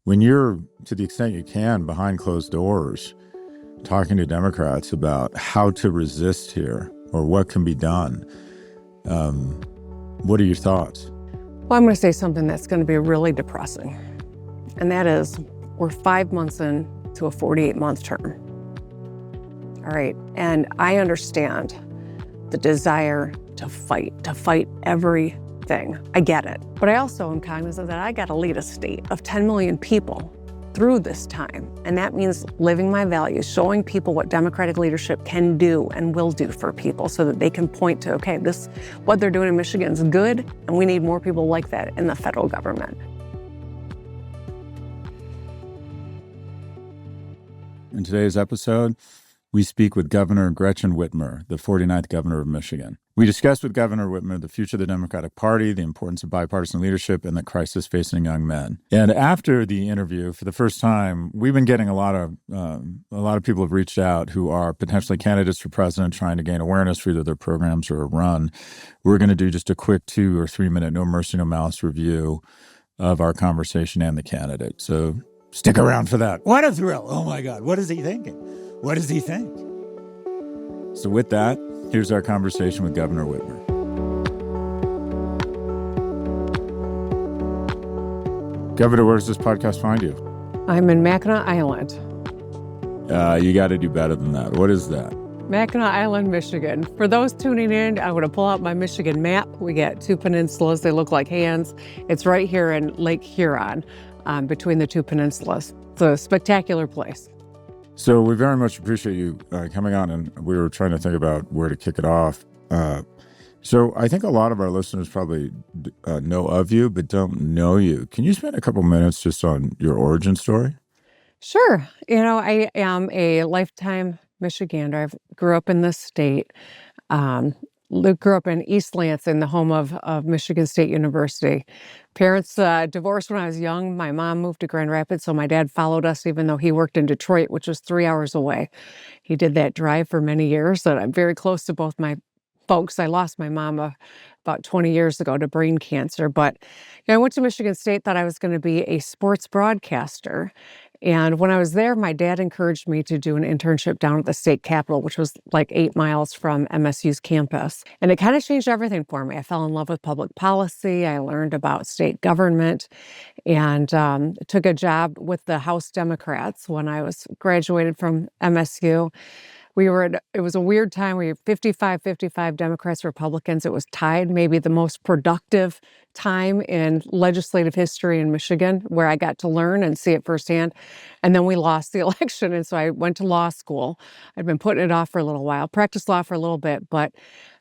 When you're, to the extent you can, behind closed doors, talking to Democrats about how to resist here or what can be done, what are your thoughts? Well, I'm going to say something that's going to be really depressing, and that is we're 5 months into a 48-month term. All right, and I understand the desire to fight everything. I get it. But I also am cognizant that I got to lead a state of 10 million people through this time. And that means living my values, showing people what democratic leadership can do and will do for people so that they can point to, okay, what they're doing in Michigan is good, and we need more people like that in the federal government. In today's episode, we speak with Governor Gretchen Whitmer, the 49th governor of Michigan. We discuss with Governor Whitmer the future of the Democratic Party, the importance of bipartisan leadership, and the crisis facing young men. And after the interview, for the first time, we've been getting a lot of people have reached out who are potentially candidates for president, trying to gain awareness for either their programs or a run. We're going to do just a quick 2 or 3 minute No Mercy, No Malice review of our conversation and the candidate. So stick around for that. What a thrill. Oh my God. What is he thinking? What does he think? So with that, here's our conversation with Governor Whitmer. Governor, where does this podcast find you? I'm in Mackinac Island. You got to do better than that. What is that? Mackinac Island, Michigan. For those tuning in, I'm going to pull out my Michigan map. We got 2 peninsulas. They look like hands. It's right here in Lake Huron, between the 2 peninsulas. It's a spectacular place. So we very much appreciate you coming on, and we were trying to think about where to kick it off. So I think a lot of our listeners probably know of you, but don't know you. Can you spend a couple minutes just on your origin story? Sure. I am a lifetime Michigander. I grew up in this state. Grew up in East Lansing, the home of Michigan State University. Parents divorced when I was young. My mom moved to Grand Rapids, so my dad followed us even though he worked in Detroit, which was 3 hours away. He did that drive for many years, and I'm very close to both my folks. I lost my mom about 20 years ago to brain cancer, but I went to Michigan State, thought I was going to be a sports broadcaster. And when I was there, my dad encouraged me to do an internship down at the state capitol, which was like 8 miles from MSU's campus. And it kind of changed everything for me. I fell in love with public policy. I learned about state government and took a job with the House Democrats when I was graduated from MSU. It was a weird time. We were 55 Democrats, Republicans. It was tied, maybe the most productive time in legislative history in Michigan, where I got to learn and see it firsthand. And then we lost the election. And so I went to law school. I'd been putting it off for a little while, practiced law for a little bit, but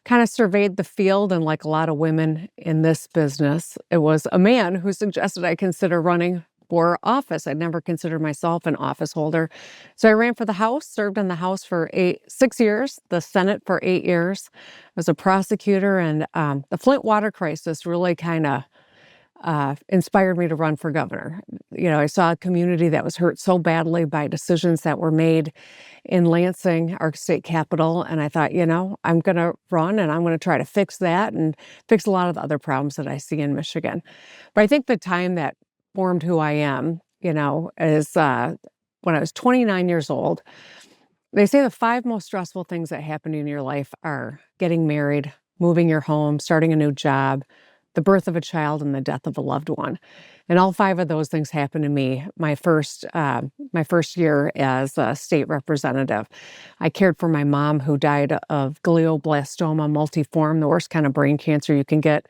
kind of surveyed the field. And like a lot of women in this business, it was a man who suggested I consider running for office. I'd never considered myself an office holder. So I ran for the House, served in the House for 6 years, the Senate for 8 years. I was a prosecutor, and the Flint water crisis really kind of inspired me to run for governor. I saw a community that was hurt so badly by decisions that were made in Lansing, our state capital, and I thought, I'm going to run and I'm going to try to fix that and fix a lot of the other problems that I see in Michigan. But I think the time that formed who I am, is when I was 29 years old. They say the 5 most stressful things that happen in your life are getting married, moving your home, starting a new job, the birth of a child, and the death of a loved one. And all 5 of those things happened to me my first year as a state representative. I cared for my mom, who died of glioblastoma multiforme, the worst kind of brain cancer you can get.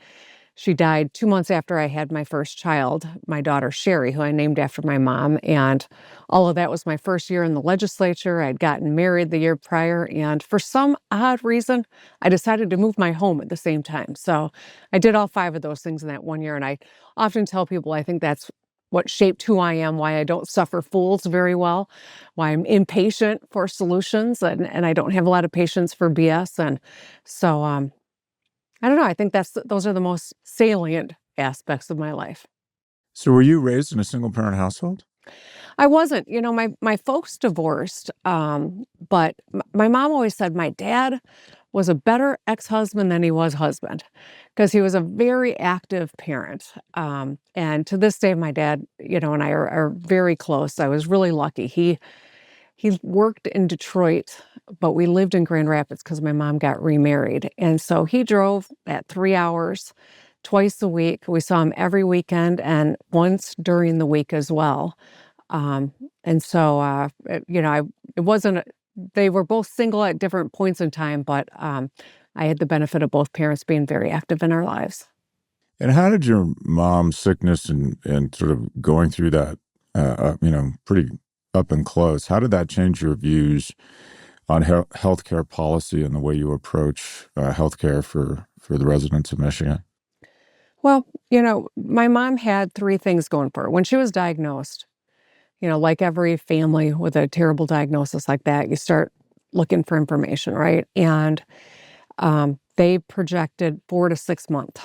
She died 2 months after I had my first child, my daughter Sherry, who I named after my mom. And all of that was my first year in the legislature. I'd gotten married the year prior. And for some odd reason, I decided to move my home at the same time. So I did all 5 of those things in that 1 year. And I often tell people I think that's what shaped who I am, why I don't suffer fools very well, why I'm impatient for solutions, and I don't have a lot of patience for BS. And so, I don't know. I think those are the most salient aspects of my life. So were you raised in a single-parent household? I wasn't. My folks divorced, but my mom always said my dad was a better ex-husband than he was husband, because he was a very active parent. And to this day, my dad, and I are very close. I was really lucky. He worked in Detroit, but we lived in Grand Rapids because my mom got remarried. And so he drove at 3 hours twice a week. We saw him every weekend and once during the week as well. And so, it wasn't, they were both single at different points in time, but I had the benefit of both parents being very active in our lives. And how did your mom's sickness and sort of going through that, pretty up and close, how did that change your views on healthcare policy and the way you approach healthcare for the residents of Michigan? Well, my mom had three things going for her. When she was diagnosed, like every family with a terrible diagnosis like that, you start looking for information, right? And they projected 4 to 6 month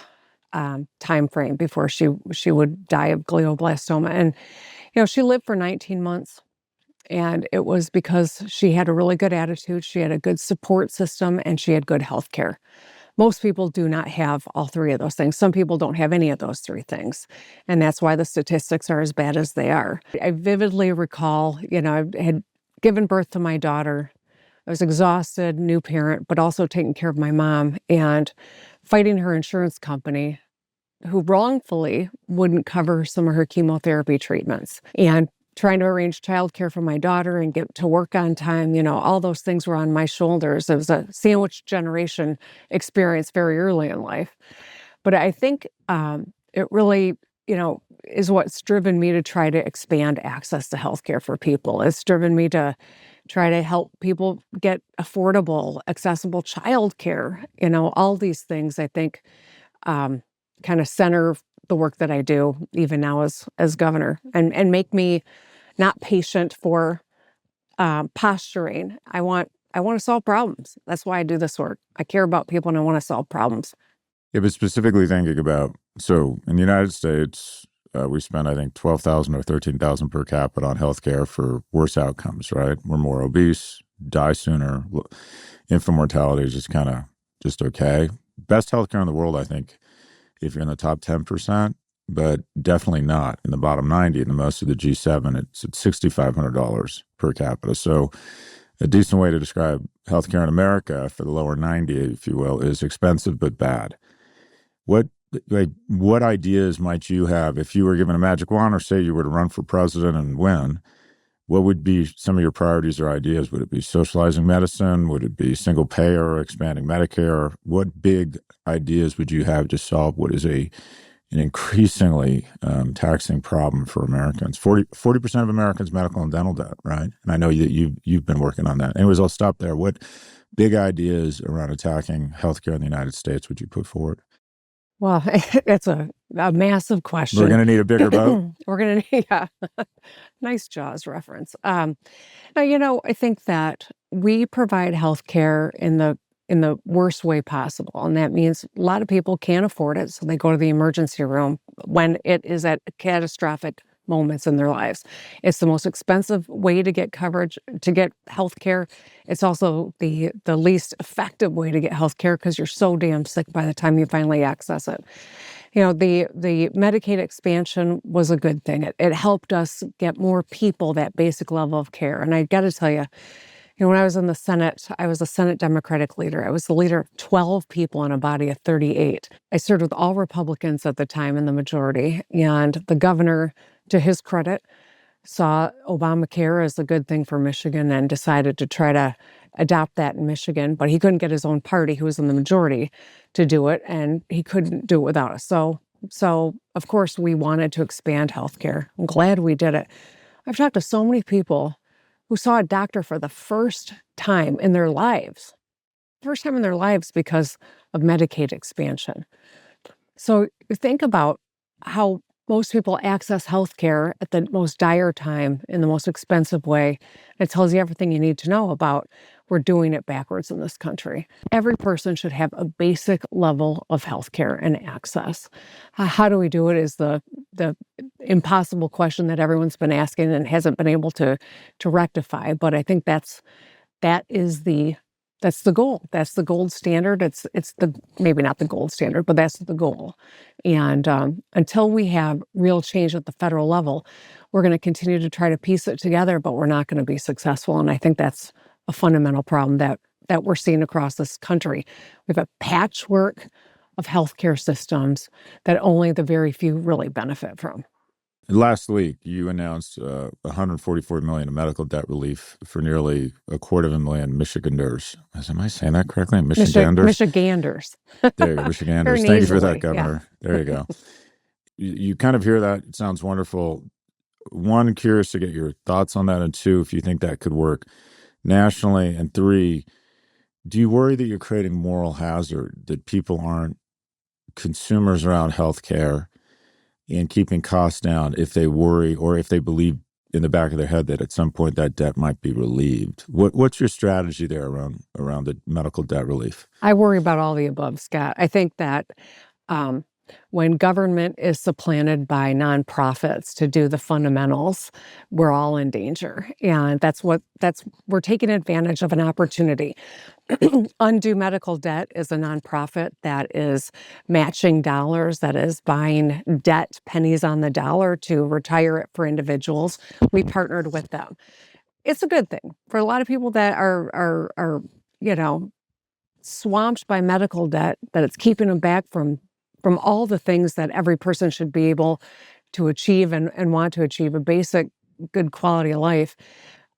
time frame before she would die of glioblastoma. And she lived for 19 months. And it was because she had a really good attitude, she had a good support system, and she had good health care. Most people do not have all three of those things. Some people don't have any of those three things. And that's why the statistics are as bad as they are. I vividly recall, I had given birth to my daughter. I was exhausted, new parent, but also taking care of my mom and fighting her insurance company, who wrongfully wouldn't cover some of her chemotherapy treatments, and trying to arrange childcare for my daughter and get to work on time. All those things were on my shoulders. It was a sandwich generation experience very early in life. But I think it really, is what's driven me to try to expand access to healthcare for people. It's driven me to try to help people get affordable, accessible childcare. All these things, I think, kind of center the work that I do, even now as governor, and make me not patient for posturing. I want to solve problems. That's why I do this work. I care about people and I want to solve problems. Yeah, but specifically thinking about, so in the United States, we spend, I think, 12,000 or 13,000 per capita on healthcare for worse outcomes, right? We're more obese, die sooner. Infant mortality is just okay. Best healthcare in the world, I think, if you're in the top 10%, but definitely not in the bottom 90. In the most of the G7, it's at $6,500 per capita. So a decent way to describe healthcare in America for the lower 90, if you will, is expensive but bad. What ideas might you have if you were given a magic wand, or say you were to run for president and win? What would be some of your priorities or ideas? Would it be socializing medicine? Would it be single payer, expanding Medicare? What big ideas would you have to solve what is an increasingly taxing problem for Americans? 40% of Americans medical and dental debt, right? And I know that you've been working on that. Anyways, I'll stop there. What big ideas around attacking healthcare in the United States would you put forward? Well, that's a massive question. We're going to need a bigger boat. We're going to need, yeah. Nice Jaws reference. Now, I think that we provide health care in the worst way possible. And that means a lot of people can't afford it. So they go to the emergency room when it is at catastrophic moments in their lives. It's the most expensive way to get coverage, to get health care. It's also the least effective way to get health care because you're so damn sick by the time you finally access it. The Medicaid expansion was a good thing. It helped us get more people that basic level of care. And I got to tell you, when I was in the Senate, I was a Senate Democratic leader. I was the leader of 12 people in a body of 38. I served with all Republicans at the time in the majority. And the governor, to his credit, saw Obamacare as a good thing for Michigan and decided to try to adopt that in Michigan. But he couldn't get his own party, who was in the majority, to do it. And he couldn't do it without us. So of course, we wanted to expand healthcare. I'm glad we did it. I've talked to so many people who saw a doctor for the first time in their lives. Because of Medicaid expansion. So think about how most people access healthcare at the most dire time in the most expensive way. It tells you everything you need to know about we're doing it backwards in this country. Every person should have a basic level of healthcare and access. How do we do it is the impossible question that everyone's been asking and hasn't been able to rectify. But I think that is the That's the goal. That's the gold standard. It's the maybe not the gold standard, but that's the goal. And until we have real change at the federal level, we're going to continue to try to piece it together, but we're not going to be successful. And I think that's a fundamental problem that we're seeing across this country. We have a patchwork of healthcare systems that only the very few really benefit from. Last week, you announced $144 million in medical debt relief for nearly 250,000 Michiganders. Am I saying that correctly? Michiganders? Michiganders. There you go, Michiganders. Thank you for that, Governor. Yeah. There you go. You kind of hear that. It sounds wonderful. One, curious to get your thoughts on that. And two, if you think that could work nationally. And three, do you worry that you're creating moral hazard, that people aren't consumers around healthcare and keeping costs down if they worry or if they believe in the back of their head that at some point that debt might be relieved? What's your strategy there around the medical debt relief? I worry about all the above, Scott. I think that when government is supplanted by nonprofits to do the fundamentals, we're all in danger. And we're taking advantage of an opportunity. Undue medical debt is a nonprofit that is matching dollars, that is buying debt pennies on the dollar to retire it for individuals. We partnered with them. It's a good thing for a lot of people that are swamped by medical debt, that it's keeping them back from all the things that every person should be able to achieve and want to achieve, a basic good quality of life.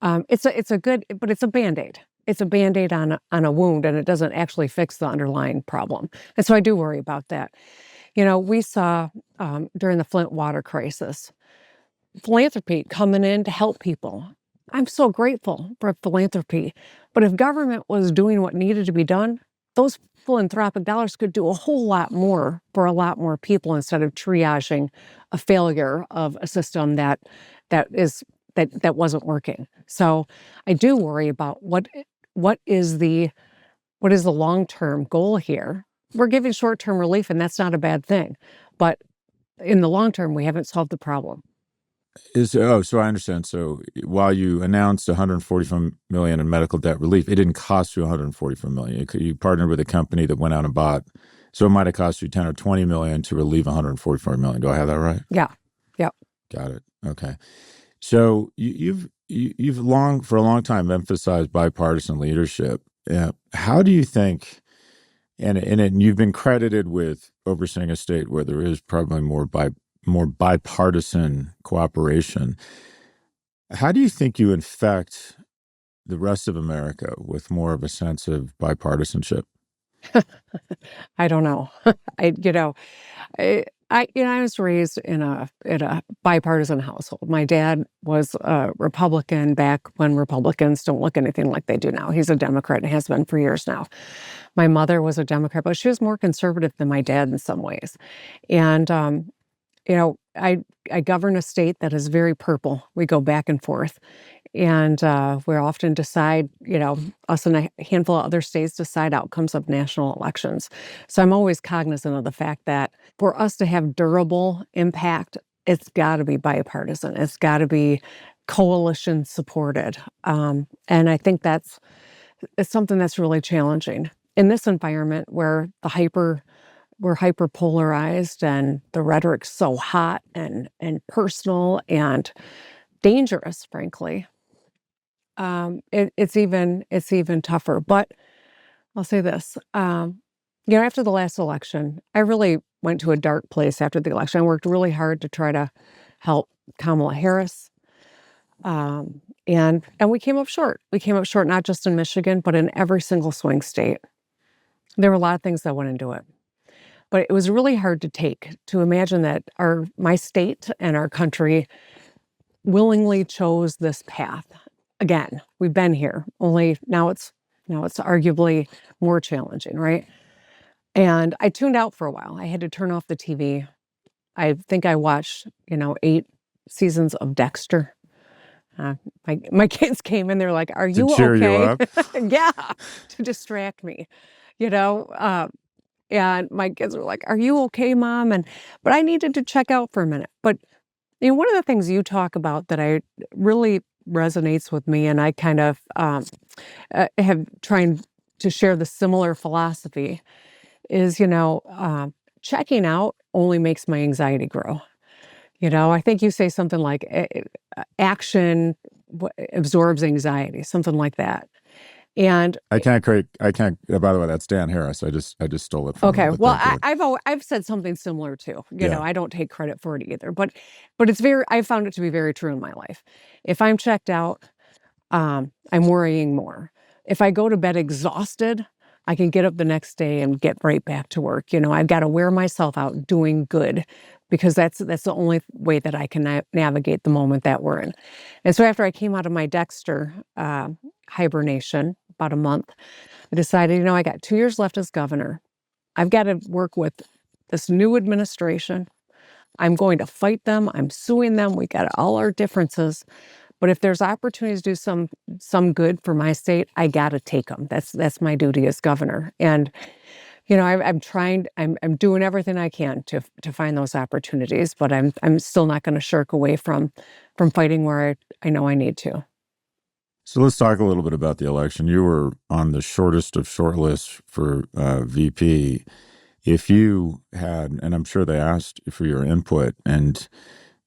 It's a good, but it's a Band-Aid. It's a Band-Aid on a wound, and it doesn't actually fix the underlying problem. And so I do worry about that. We saw during the Flint water crisis, philanthropy coming in to help people. I'm so grateful for philanthropy. But if government was doing what needed to be done, those philanthropic dollars could do a whole lot more for a lot more people instead of triaging a failure of a system that wasn't working. So I do worry about what is the long-term goal here. We're giving short-term relief, and that's not a bad thing. But in the long term, we haven't solved the problem. So I understand. So while you announced $145 million in medical debt relief, it didn't cost you $144 million. You partnered with a company that went out and bought. So it might have cost you $10 or $20 million to relieve $144 million. Do I have that right? Yeah. Yep. Got it. Okay. So you've for a long time emphasized bipartisan leadership. How do you think? And you've been credited with overseeing a state where there is probably more bipartisan cooperation. How do you think you infect the rest of America with more of a sense of bipartisanship? I don't know. I was raised in a bipartisan household. My dad was a Republican back when Republicans don't look anything like they do now. He's a Democrat and has been for years now. My mother was a Democrat, but she was more conservative than my dad in some ways. And I govern a state that is very purple. We go back and forth. And we often decide, us and a handful of other states decide outcomes of national elections. So I'm always cognizant of the fact that for us to have durable impact, it's got to be bipartisan. It's got to be coalition supported. And I think it's something that's really challenging in this environment where we're hyper polarized and the rhetoric's so hot and personal and dangerous, frankly. It's even tougher. But I'll say this, after the last election, I really went to a dark place after the election. I worked really hard to try to help Kamala Harris. And we came up short. We came up short, not just in Michigan, but in every single swing state. There were a lot of things that went into it. But it was really hard to imagine that my state and our country willingly chose this path. Again, we've been here, only now it's arguably more challenging, right? And I tuned out for a while. I had to turn off the TV. I think I watched, 8 seasons of Dexter. My kids came in, they're like, "Are you okay?" To cheer you up? Yeah, to distract me, And my kids were like, "Are you okay, Mom?" But I needed to check out for a minute. But one of the things you talk about that I really resonates with me, and I kind of have tried to share the similar philosophy is, checking out only makes my anxiety grow. I think you say something like action absorbs anxiety, something like that. And I can't, by the way, that's Dan Harris. I just stole it from okay, him, but well, thank you. I've said something similar too. Yeah. I don't take credit for it either, but I found it to be very true in my life. If I'm checked out, I'm worrying more. If I go to bed exhausted, I can get up the next day and get right back to work. I've got to wear myself out doing good because that's the only way that I can navigate the moment that we're in. And so after I came out of my Dexter hibernation, about a month, I decided, I got 2 years left as governor. I've got to work with this new administration. I'm going to fight them. I'm suing them. We got all our differences. But if there's opportunities to do some good for my state, I got to take them. That's my duty as governor. And I'm doing everything I can to find those opportunities, but I'm still not going to shirk away from fighting where I know I need to. So let's talk a little bit about the election. You were on the shortest of short lists for VP. If you had, and I'm sure they asked for your input, and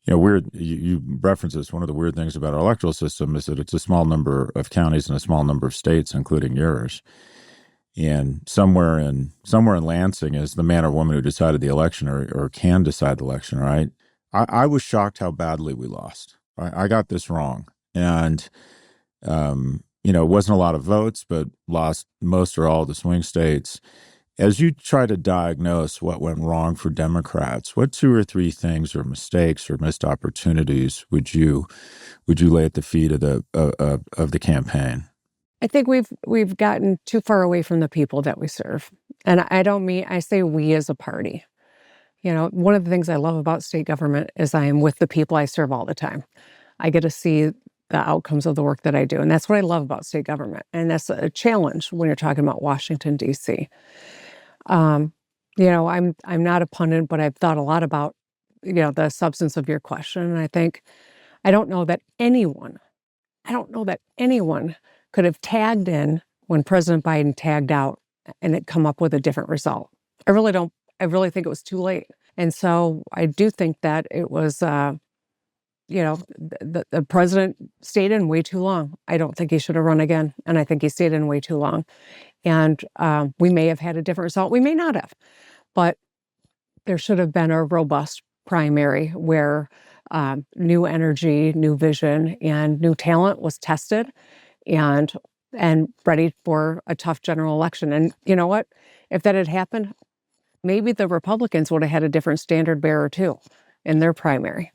you reference this. One of the weird things about our electoral system is that it's a small number of counties and a small number of states, including yours. And somewhere in Lansing is the man or woman who decided the election or can decide the election, right? I was shocked how badly we lost. I got this wrong. And, it wasn't a lot of votes, but lost most or all the swing states. As you try to diagnose what went wrong for Democrats, what 2 or 3 things or mistakes or missed opportunities would you lay at the feet of the campaign? I think we've gotten too far away from the people that we serve. And I say we as a party. One of the things I love about state government is I am with the people I serve all the time. I get to see the outcomes of the work that I do. And that's what I love about state government. And that's a challenge when you're talking about Washington, D.C. I'm not a pundit, but I've thought a lot about, the substance of your question. And I don't know that anyone could have tagged in when President Biden tagged out and it come up with a different result. I really don't. I really think it was too late. And so I do think that it was, the president stayed in way too long. I don't think he should have run again. And I think he stayed in way too long. And we may have had a different result. We may not have. But there should have been a robust primary where new energy, new vision, and new talent was tested and ready for a tough general election. And you know what? If that had happened, maybe the Republicans would have had a different standard bearer too in their primary.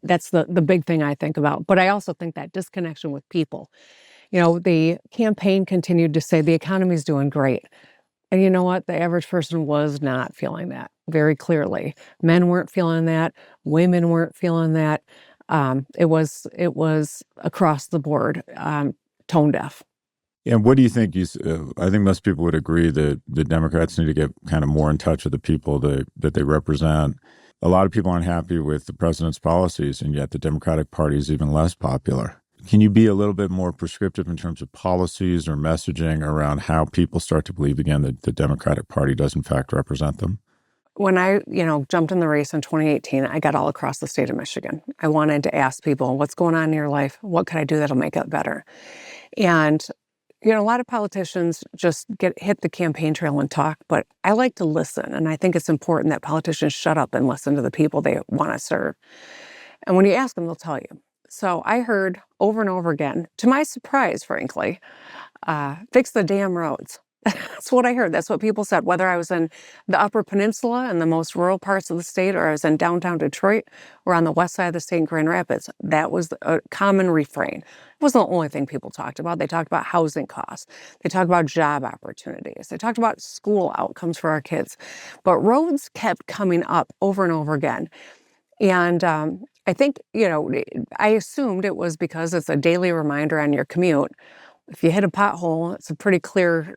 That's the big thing I think about. But I also think that disconnection with people. The campaign continued to say the economy's doing great. And you know what? The average person was not feeling that very clearly. Men weren't feeling that. Women weren't feeling that. It was across the board, tone deaf. And what do you think? I think most people would agree that the Democrats need to get kind of more in touch with the people that they represent. A lot of people aren't happy with the president's policies, and yet the Democratic Party is even less popular. Can you be a little bit more prescriptive in terms of policies or messaging around how people start to believe again that the Democratic Party does in fact represent them? When I, jumped in the race in 2018, I got all across the state of Michigan. I wanted to ask people, what's going on in your life? What could I do that'll make it better? And, a lot of politicians just hit the campaign trail and talk, but I like to listen. And I think it's important that politicians shut up and listen to the people they want to serve. And when you ask them, they'll tell you. So I heard over and over again, to my surprise, frankly, fix the damn roads. That's what I heard. That's what people said, whether I was in the Upper Peninsula and the most rural parts of the state, or I was in downtown Detroit, or on the west side of the state in Grand Rapids. That was a common refrain. It wasn't the only thing people talked about. They talked about housing costs. They talked about job opportunities. They talked about school outcomes for our kids. But roads kept coming up over and over again. And I think, I assumed it was because it's a daily reminder on your commute. If you hit a pothole, it's a pretty clear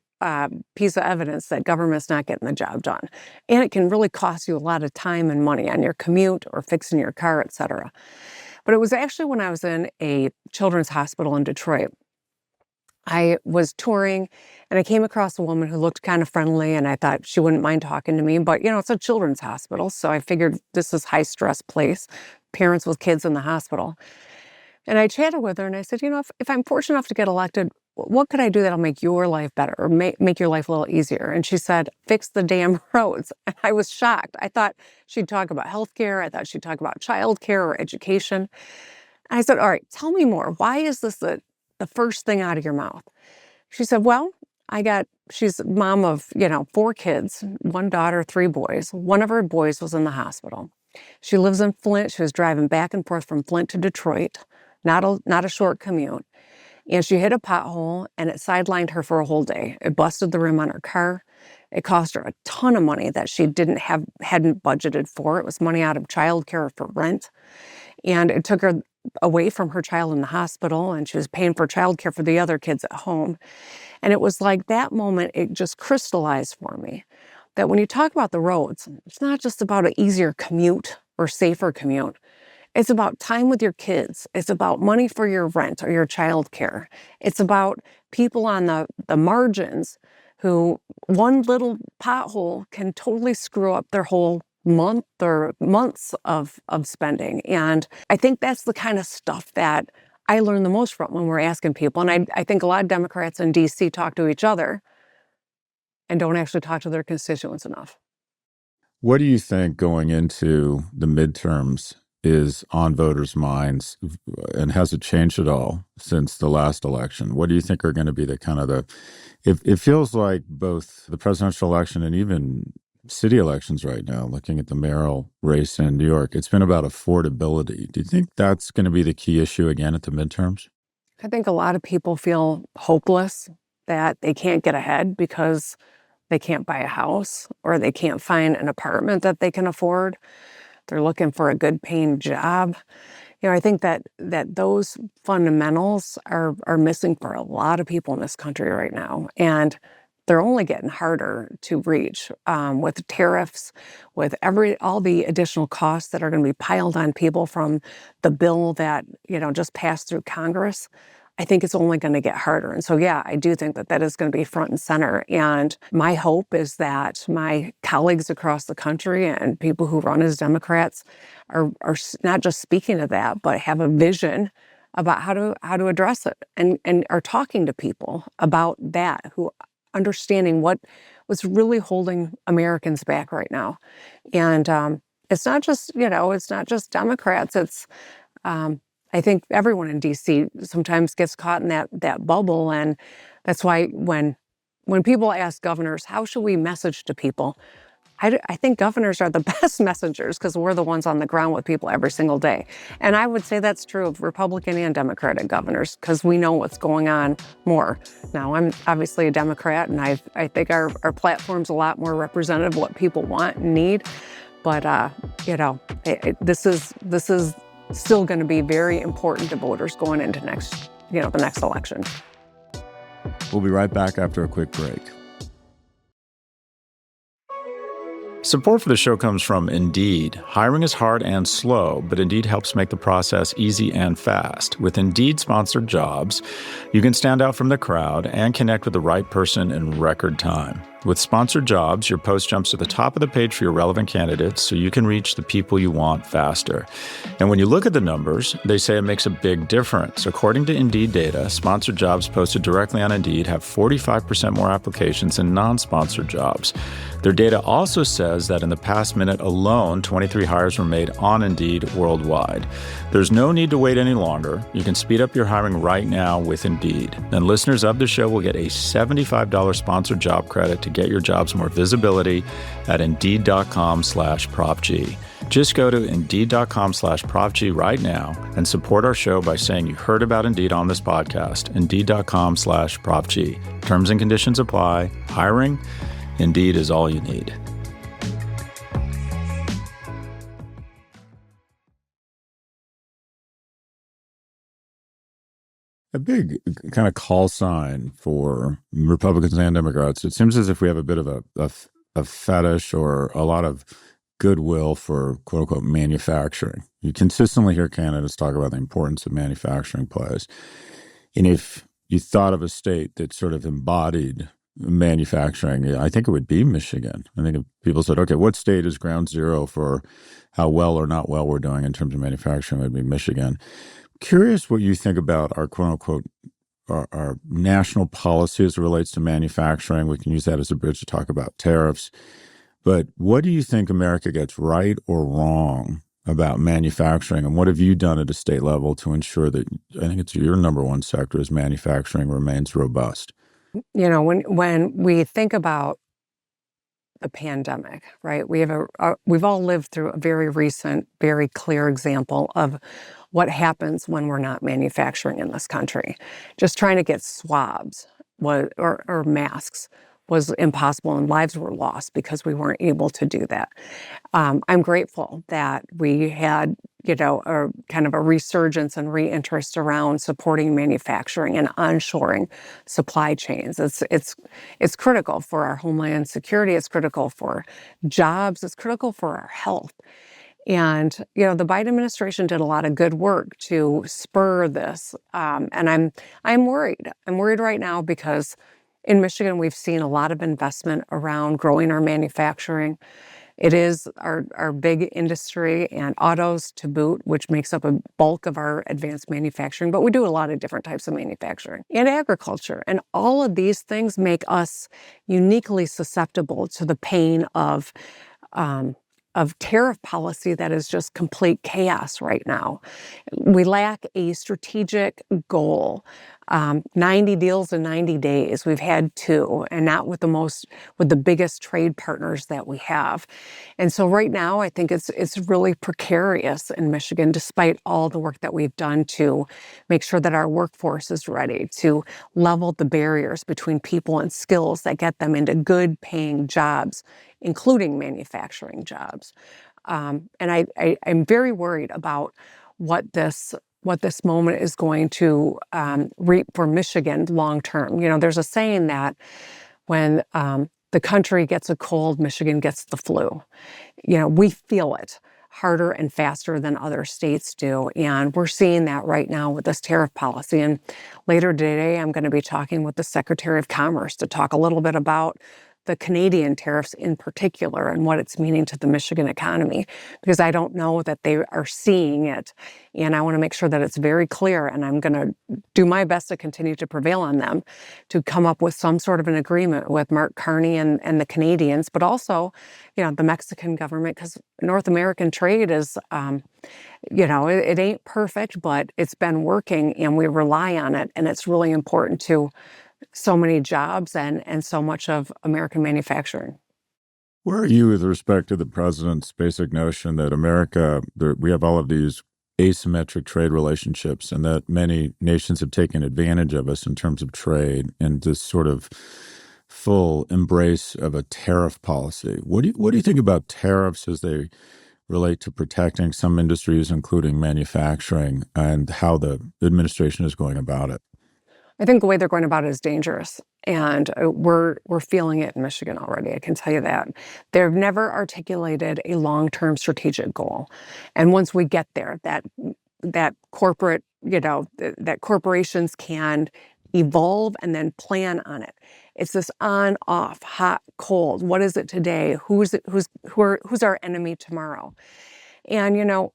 piece of evidence that government's not getting the job done. And it can really cost you a lot of time and money on your commute or fixing your car, et cetera. But it was actually when I was in a children's hospital in Detroit. I was touring and I came across a woman who looked kind of friendly, and I thought she wouldn't mind talking to me. But, it's a children's hospital. So I figured this is high stress place, parents with kids in the hospital. And I chatted with her and I said, if I'm fortunate enough to get elected, what could I do that'll make your life better or make your life a little easier? And she said, fix the damn roads. And I was shocked. I thought she'd talk about healthcare. I thought she'd talk about childcare or education. And I said, all right, tell me more. Why is this the first thing out of your mouth? She said, well, she's mom of, 4 kids, 1 daughter, 3 boys. One of her boys was in the hospital. She lives in Flint. She was driving back and forth from Flint to Detroit, not a short commute. And she hit a pothole and it sidelined her for a whole day. It busted the rim on her car. It cost her a ton of money that she hadn't budgeted for. It was money out of childcare for rent. And it took her away from her child in the hospital, and she was paying for childcare for the other kids at home. And it was like that moment, it just crystallized for me that when you talk about the roads, it's not just about an easier commute or safer commute. It's about time with your kids. It's about money for your rent or your childcare. It's about people on the margins who one little pothole can totally screw up their whole month or months of spending. And I think that's the kind of stuff that I learn the most from when we're asking people. And I think a lot of Democrats in DC talk to each other and don't actually talk to their constituents enough. What do you think going into the midterms is on voters' minds, and has it changed at all since the last election? What do you think are going to be it feels like both the presidential election and even city elections right now, looking at the mayoral race in New York, it's been about affordability. Do you think that's going to be the key issue again at the midterms? I think a lot of people feel hopeless that they can't get ahead because they can't buy a house or they can't find an apartment that they can afford. They're looking for a good paying job. I think that those fundamentals are missing for a lot of people in this country right now. And they're only getting harder to reach with tariffs, with all the additional costs that are going to be piled on people from the bill that, just passed through Congress. I think it's only going to get harder. And so, yeah, I do think that is going to be front and center. And my hope is that my colleagues across the country and people who run as Democrats are not just speaking to that, but have a vision about how to address it and are talking to people about that, who understanding what's really holding Americans back right now. And it's not just, it's not just Democrats. It's I think everyone in DC sometimes gets caught in that bubble. And that's why when people ask governors, how should we message to people? I think governors are the best messengers because we're the ones on the ground with people every single day. And I would say that's true of Republican and Democratic governors because we know what's going on more. Now, I'm obviously a Democrat, and I think our platform's a lot more representative of what people want and need. But, this is still going to be very important to voters going into the next election. We'll be right back after a quick break. Support for the show comes from Indeed. Hiring is hard and slow, but Indeed helps make the process easy and fast. With Indeed-sponsored jobs, you can stand out from the crowd and connect with the right person in record time. With sponsored jobs, your post jumps to the top of the page for your relevant candidates so you can reach the people you want faster. And when you look at the numbers, they say it makes a big difference. According to Indeed data, sponsored jobs posted directly on Indeed have 45% more applications than non-sponsored jobs. Their data also says that in the past minute alone, 23 hires were made on Indeed worldwide. There's no need to wait any longer. You can speed up your hiring right now with Indeed. And listeners of the show will get a $75 sponsored job credit to get your jobs more visibility at Indeed.com/ProfG. Just go to Indeed.com/ProfG right now and support our show by saying you heard about Indeed on this podcast. Indeed.com/ProfG. Terms and conditions apply. Hiring? Indeed is all you need. A big kind of call sign for Republicans and Democrats. It seems as if we have a bit of a fetish or a lot of goodwill for quote unquote manufacturing. You consistently hear candidates talk about the importance of manufacturing plays. And if you thought of a state that sort of embodied manufacturing, I think it would be Michigan. I think if people said, okay, what state is ground zero for how well or not well we're doing in terms of manufacturing, it would be Michigan. Curious what you think about our quote unquote our national policy as it relates to manufacturing. We can use that as a bridge to talk about tariffs. But what do you think America gets right or wrong about manufacturing? And what have you done at a state level to ensure that, I think it's your number one sector, is manufacturing remains robust? You know, when we think about the pandemic, right? We've all lived through a very recent, very clear example of what happens when we're not manufacturing in this country. Just trying to get swabs or masks was impossible, and lives were lost because we weren't able to do that. I'm grateful that we had, a kind of a resurgence and reinterest around supporting manufacturing and onshoring supply chains. It's critical for our homeland security. It's critical for jobs. It's critical for our health. And, the Biden administration did a lot of good work to spur this. And I'm worried. I'm worried right now because in Michigan, we've seen a lot of investment around growing our manufacturing. It is our big industry, and autos to boot, which makes up a bulk of our advanced manufacturing. But we do a lot of different types of manufacturing and agriculture. And all of these things make us uniquely susceptible to the pain of tariff policy that is just complete chaos right now. We lack a strategic goal. 90 deals in 90 days. We've had two, and not with the biggest trade partners that we have. And so right now, I think it's really precarious in Michigan, despite all the work that we've done to make sure that our workforce is ready, to level the barriers between people and skills that get them into good paying jobs, including manufacturing jobs. And I'm very worried about what this moment is going to reap for Michigan long term. There's a saying that when the country gets a cold, Michigan gets the flu. We feel it harder and faster than other states do. And we're seeing that right now with this tariff policy. And later today, I'm going to be talking with the Secretary of Commerce to talk a little bit about the Canadian tariffs in particular and what it's meaning to the Michigan economy, because I don't know that they are seeing it. And I want to make sure that it's very clear, and I'm going to do my best to continue to prevail on them to come up with some sort of an agreement with Mark Carney and the Canadians, but also, the Mexican government, because North American trade is, it ain't perfect, but it's been working and we rely on it. And it's really important to so many jobs and so much of American manufacturing. Where are you with respect to the president's basic notion that we have all of these asymmetric trade relationships and that many nations have taken advantage of us in terms of trade, and this sort of full embrace of a tariff policy? What do you think about tariffs as they relate to protecting some industries, including manufacturing, and how the administration is going about it? I think the way they're going about it is dangerous, and we're feeling it in Michigan already. I can tell you that. They've never articulated a long-term strategic goal, and once we get there, that corporate, that corporations can evolve and then plan on it. It's this on, off, hot, cold. What is it today? Who's our enemy tomorrow? And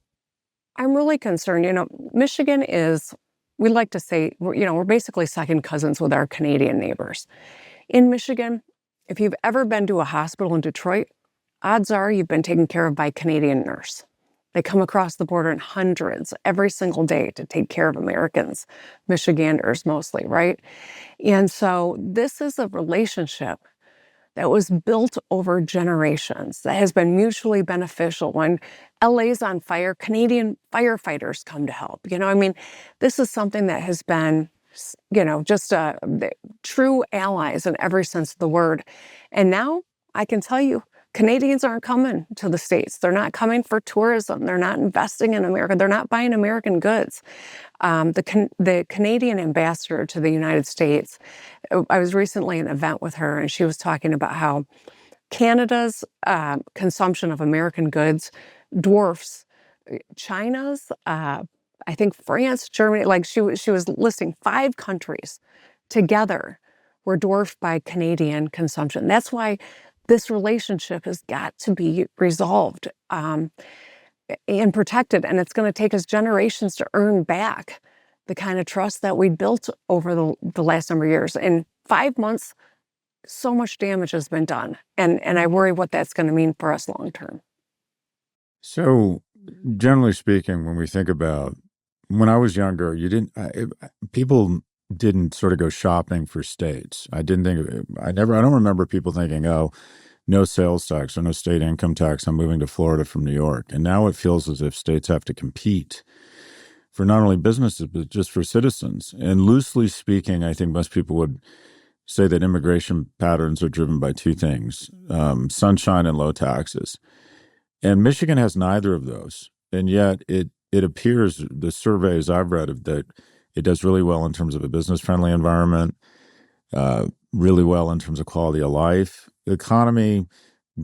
I'm really concerned. Michigan is, we like to say, we're basically second cousins with our Canadian neighbors. In Michigan, if you've ever been to a hospital in Detroit, odds are you've been taken care of by a Canadian nurse. They come across the border in hundreds every single day to take care of Americans, Michiganders mostly, right? And so this is a relationship that was built over generations, that has been mutually beneficial. When LA's on fire, Canadian firefighters come to help. This is something that has been, just true allies in every sense of the word. And now I can tell you, Canadians aren't coming to the States. They're not coming for tourism. They're not investing in America. They're not buying American goods. The Canadian ambassador to the United States, I was recently at an event with her, and she was talking about how Canada's consumption of American goods dwarfs China's I think France, Germany, like she was listing 5 countries together were dwarfed by Canadian consumption. That's why this relationship has got to be resolved and protected, and it's going to take us generations to earn back the kind of trust that we built over the last number of years. In 5 months, so much damage has been done, and I worry what that's going to mean for us long term. So, generally speaking, when we think about when I was younger, people didn't sort of go shopping for states. I don't remember people thinking, oh, no sales tax or no state income tax. I'm moving to Florida from New York. And now it feels as if states have to compete for not only businesses, but just for citizens. And loosely speaking, I think most people would say that immigration patterns are driven by 2 things, sunshine and low taxes. And Michigan has neither of those. And yet it appears, the surveys I've read, that it does really well in terms of a business-friendly environment, really well in terms of quality of life. The economy,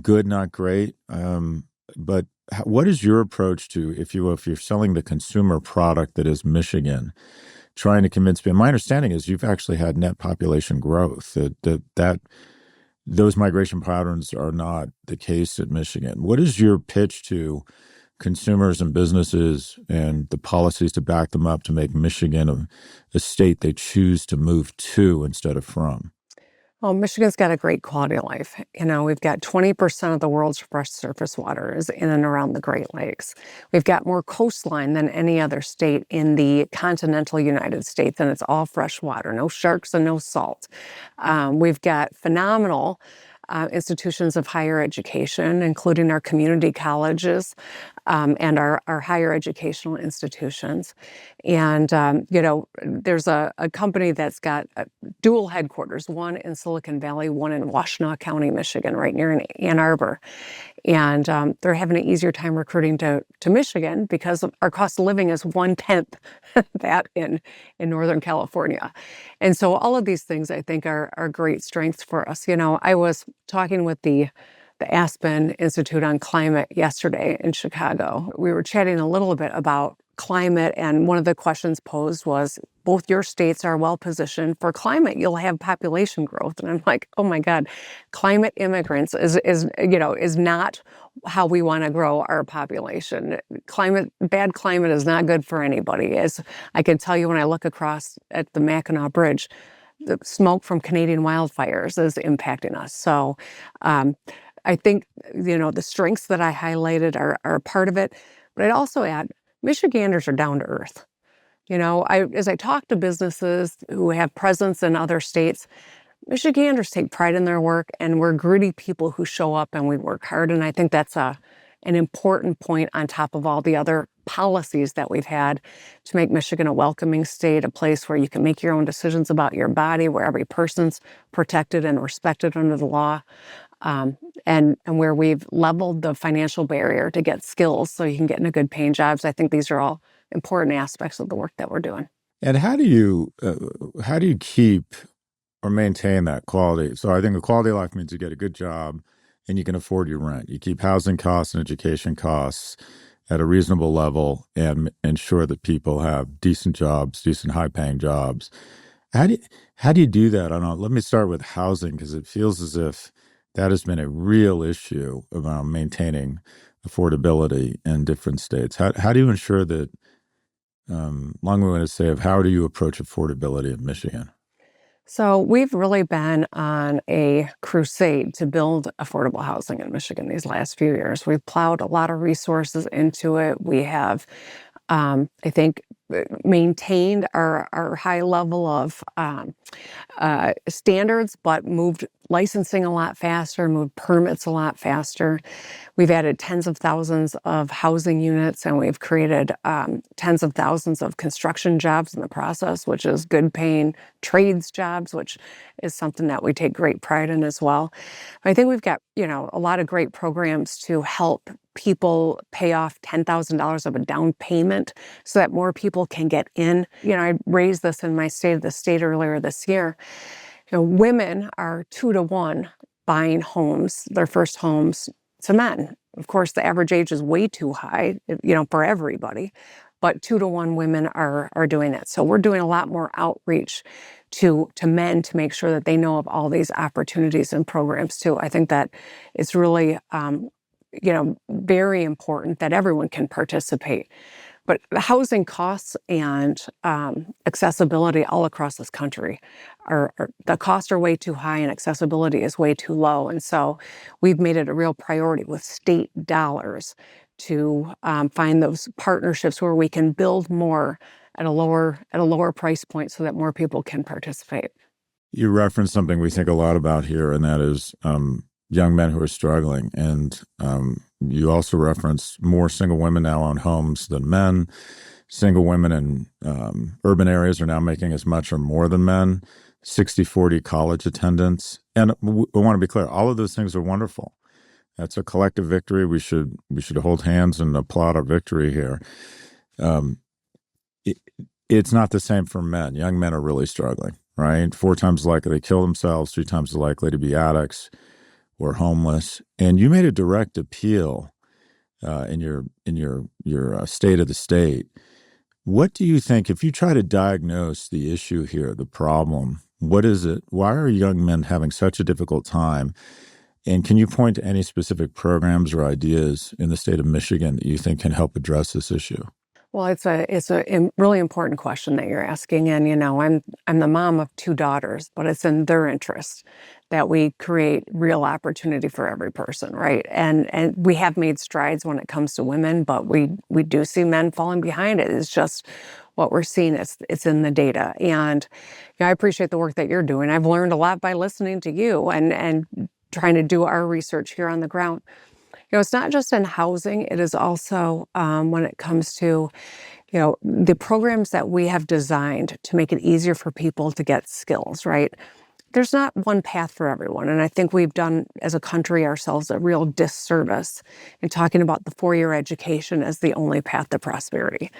good, not great. But what is your approach to, if you're selling the consumer product that is Michigan, trying to convince people? My understanding is you've actually had net population growth, that those migration patterns are not the case at Michigan. What is your pitch to consumers and businesses and the policies to back them up to make Michigan a state they choose to move to instead of from? Well, Michigan's got a great quality of life. We've got 20% of the world's fresh surface water is in and around the Great Lakes. We've got more coastline than any other state in the continental United States, and it's all fresh water, no sharks and no salt. We've got phenomenal institutions of higher education, including our community colleges and our higher educational institutions. And, there's a company that's got dual headquarters, one in Silicon Valley, one in Washtenaw County, Michigan, right near Ann Arbor. And they're having an easier time recruiting to Michigan because our cost of living is 1/10 that in Northern California. And so all of these things, I think, are great strengths for us. I was talking with the Aspen Institute on Climate yesterday in Chicago. We were chatting a little bit about climate, and one of the questions posed was, both your states are well positioned for climate. You'll have population growth. And I'm like, oh my God, climate immigrants is not how we want to grow our population. Bad climate is not good for anybody. As I can tell you when I look across at the Mackinac Bridge, the smoke from Canadian wildfires is impacting us. So I think, the strengths that I highlighted are a part of it. But I'd also add, Michiganders are down to earth. As I talk to businesses who have presence in other states, Michiganders take pride in their work, and we're gritty people who show up and we work hard. And I think that's an important point on top of all the other policies that we've had to make Michigan a welcoming state, a place where you can make your own decisions about your body, where every person's protected and respected under the law. And where we've leveled the financial barrier to get skills so you can get into good paying jobs. I think these are all important aspects of the work that we're doing. And how do you keep or maintain that quality? So I think the quality of life means you get a good job and you can afford your rent. You keep housing costs and education costs at a reasonable level and ensure that people have decent jobs, decent high-paying jobs. How do you do that? I don't know. Let me start with housing, because it feels as if that has been a real issue around maintaining affordability in different states. How do you ensure that, long way to say, of how do you approach affordability in Michigan? So we've really been on a crusade to build affordable housing in Michigan these last few years. We've plowed a lot of resources into it. We have, I think, maintained our high level of standards, but moved licensing a lot faster, moved permits a lot faster. We've added tens of thousands of housing units, and we've created tens of thousands of construction jobs in the process, which is good paying trades jobs, which is something that we take great pride in as well. I think we've got, a lot of great programs to help people pay off $10,000 of a down payment so that more people can get in. I raised this in my State of the State earlier this year. Women are 2-to-1 buying homes, their first homes, to men. Of course, the average age is way too high, for everybody. but 2-to-1 women are doing it. So we're doing a lot more outreach to men to make sure that they know of all these opportunities and programs too. I think that it's really, very important that everyone can participate. But the housing costs and accessibility all across this country the costs are way too high and accessibility is way too low. And so we've made it a real priority with state dollars to find those partnerships where we can build more at a lower price point so that more people can participate. You referenced something we think a lot about here, and that is young men who are struggling. And you also referenced more single women now own homes than men. Single women in urban areas are now making as much or more than men. 60-40 college attendance. And we want to be clear, all of those things are wonderful. That's a collective victory. We should hold hands and applaud our victory here. It's not the same for men. Young men are really struggling, right? 4 times likely to kill themselves, 3 times likely to be addicts or homeless. And you made a direct appeal in your state of the state. What do you think, if you try to diagnose the issue here, the problem, what is it? Why are young men having such a difficult time? And can you point to any specific programs or ideas in the state of Michigan that you think can help address this issue? Well, it's a really important question that you're asking. And, I'm the mom of 2 daughters, but it's in their interest that we create real opportunity for every person, right? And we have made strides when it comes to women, but we do see men falling behind. It is just what we're seeing. It's in the data. And I appreciate the work that you're doing. I've learned a lot by listening to you and trying to do our research here on the ground. It's not just in housing, it is also when it comes to, the programs that we have designed to make it easier for people to get skills, right? There's not one path for everyone. And I think we've done, as a country, ourselves a real disservice in talking about the 4-year education as the only path to prosperity.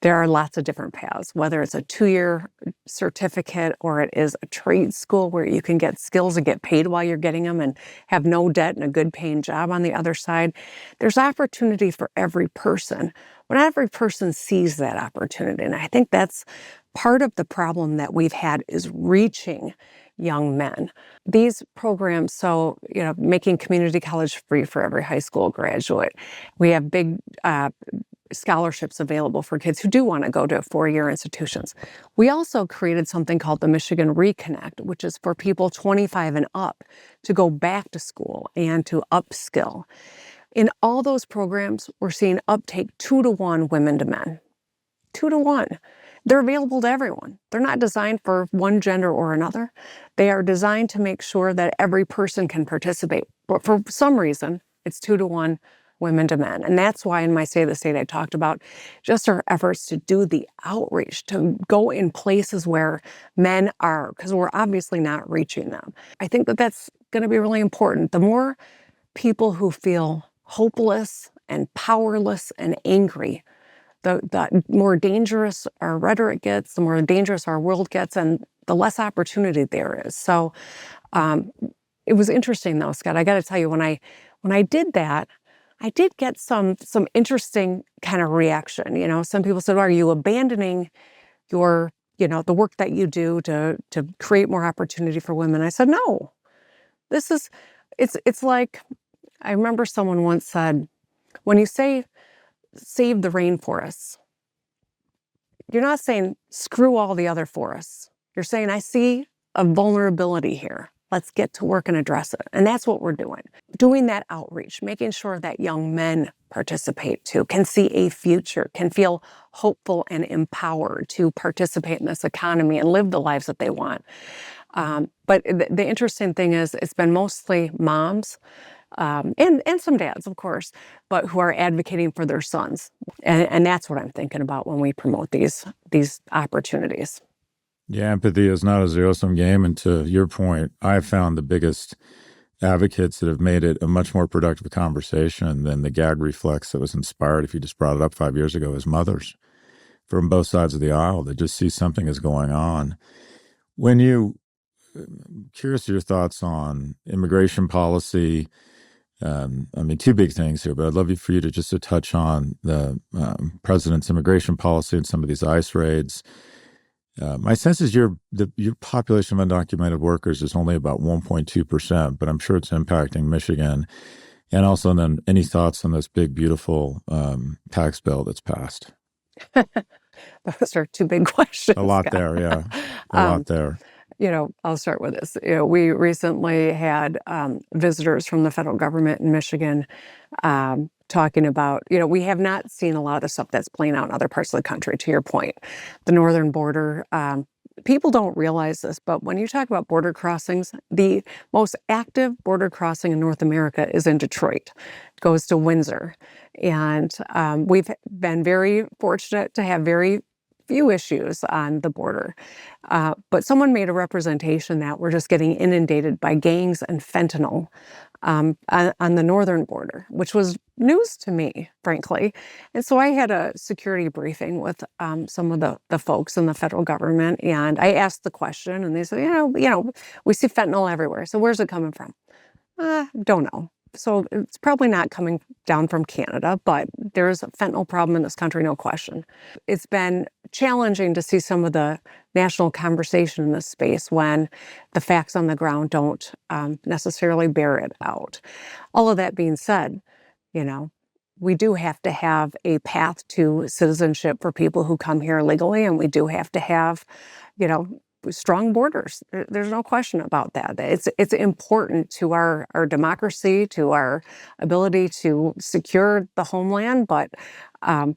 There are lots of different paths, whether it's a 2-year certificate or it is a trade school where you can get skills and get paid while you're getting them and have no debt and a good paying job on the other side. There's opportunity for every person, but not every person sees that opportunity. And I think that's part of the problem that we've had, is reaching young men. These programs, so, making community college free for every high school graduate. We have big scholarships available for kids who do want to go to 4-year institutions. We also created something called the Michigan Reconnect, which is for people 25 and up to go back to school and to upskill. In all those programs, we're seeing uptake 2-to-1 women to men. 2-to-1. They're available to everyone. They're not designed for one gender or another. They are designed to make sure that every person can participate. But for some reason, it's 2-to-1 women to men. And that's why in my State of the State, I talked about just our efforts to do the outreach, to go in places where men are, because we're obviously not reaching them. I think that that's going to be really important. The more people who feel hopeless and powerless and angry, the more dangerous our rhetoric gets, the more dangerous our world gets, and the less opportunity there is. So it was interesting, though, Scott. I got to tell you, when I did that, I did get some interesting kind of reaction. Some people said, "Are you abandoning your, the work that you do to create more opportunity for women?" I said, "No. It's like," I remember someone once said, when you say save the rainforests, you're not saying screw all the other forests. You're saying, I see a vulnerability here. Let's get to work and address it. And that's what we're doing. Doing that outreach, making sure that young men participate too, can see a future, can feel hopeful and empowered to participate in this economy and live the lives that they want. But the interesting thing is, it's been mostly moms, and some dads, of course, but who are advocating for their sons. And that's what I'm thinking about when we promote these opportunities. Yeah, empathy is not a zero-sum game. And to your point, I've found the biggest advocates that have made it a much more productive conversation than the gag reflex that was inspired, if you just brought it up 5 years ago, as mothers from both sides of the aisle that just see something is going on. Curious your thoughts on immigration policy, I mean, two big things here, but I'd love for you to touch on the president's immigration policy and some of these ICE raids. My sense is your population of undocumented workers is only about 1.2%, but I'm sure it's impacting Michigan. And also, then, any thoughts on this big, beautiful tax bill that's passed? Those are two big questions. A lot there, yeah. A lot there. I'll start with this. We recently had visitors from the federal government in Michigan talking about, we have not seen a lot of the stuff that's playing out in other parts of the country, to your point. The northern border, people don't realize this, but when you talk about border crossings, the most active border crossing in North America is in Detroit. It goes to Windsor. And we've been very fortunate to have very few issues on the border. But someone made a representation that we're just getting inundated by gangs and fentanyl on the northern border, which was news to me, frankly. And so I had a security briefing with some of the folks in the federal government, and I asked the question, and they said, we see fentanyl everywhere. So where's it coming from? Don't know. So it's probably not coming down from Canada, but there's a fentanyl problem in this country, no question. It's been challenging to see some of the national conversation in this space when the facts on the ground don't necessarily bear it out. All of that being said, we do have to have a path to citizenship for people who come here legally, and we do have to have, strong borders. There's no question about that. It's important to our democracy, to our ability to secure the homeland, but I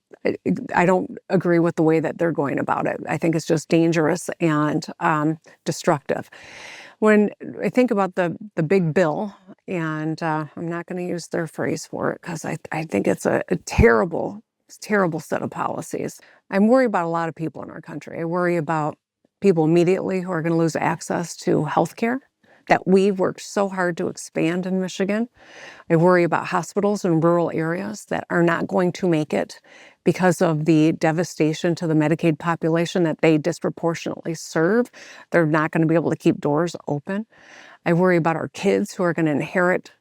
don't agree with the way that they're going about it. I think it's just dangerous and destructive. When I think about the big bill, and I'm not going to use their phrase for it because I think it's a terrible set of policies. I'm worried about a lot of people in our country. I worry about people immediately who are going to lose access to health care that we've worked so hard to expand in Michigan. I worry about hospitals in rural areas that are not going to make it because of the devastation to the Medicaid population that they disproportionately serve. They're not going to be able to keep doors open. I worry about our kids who are going to inherit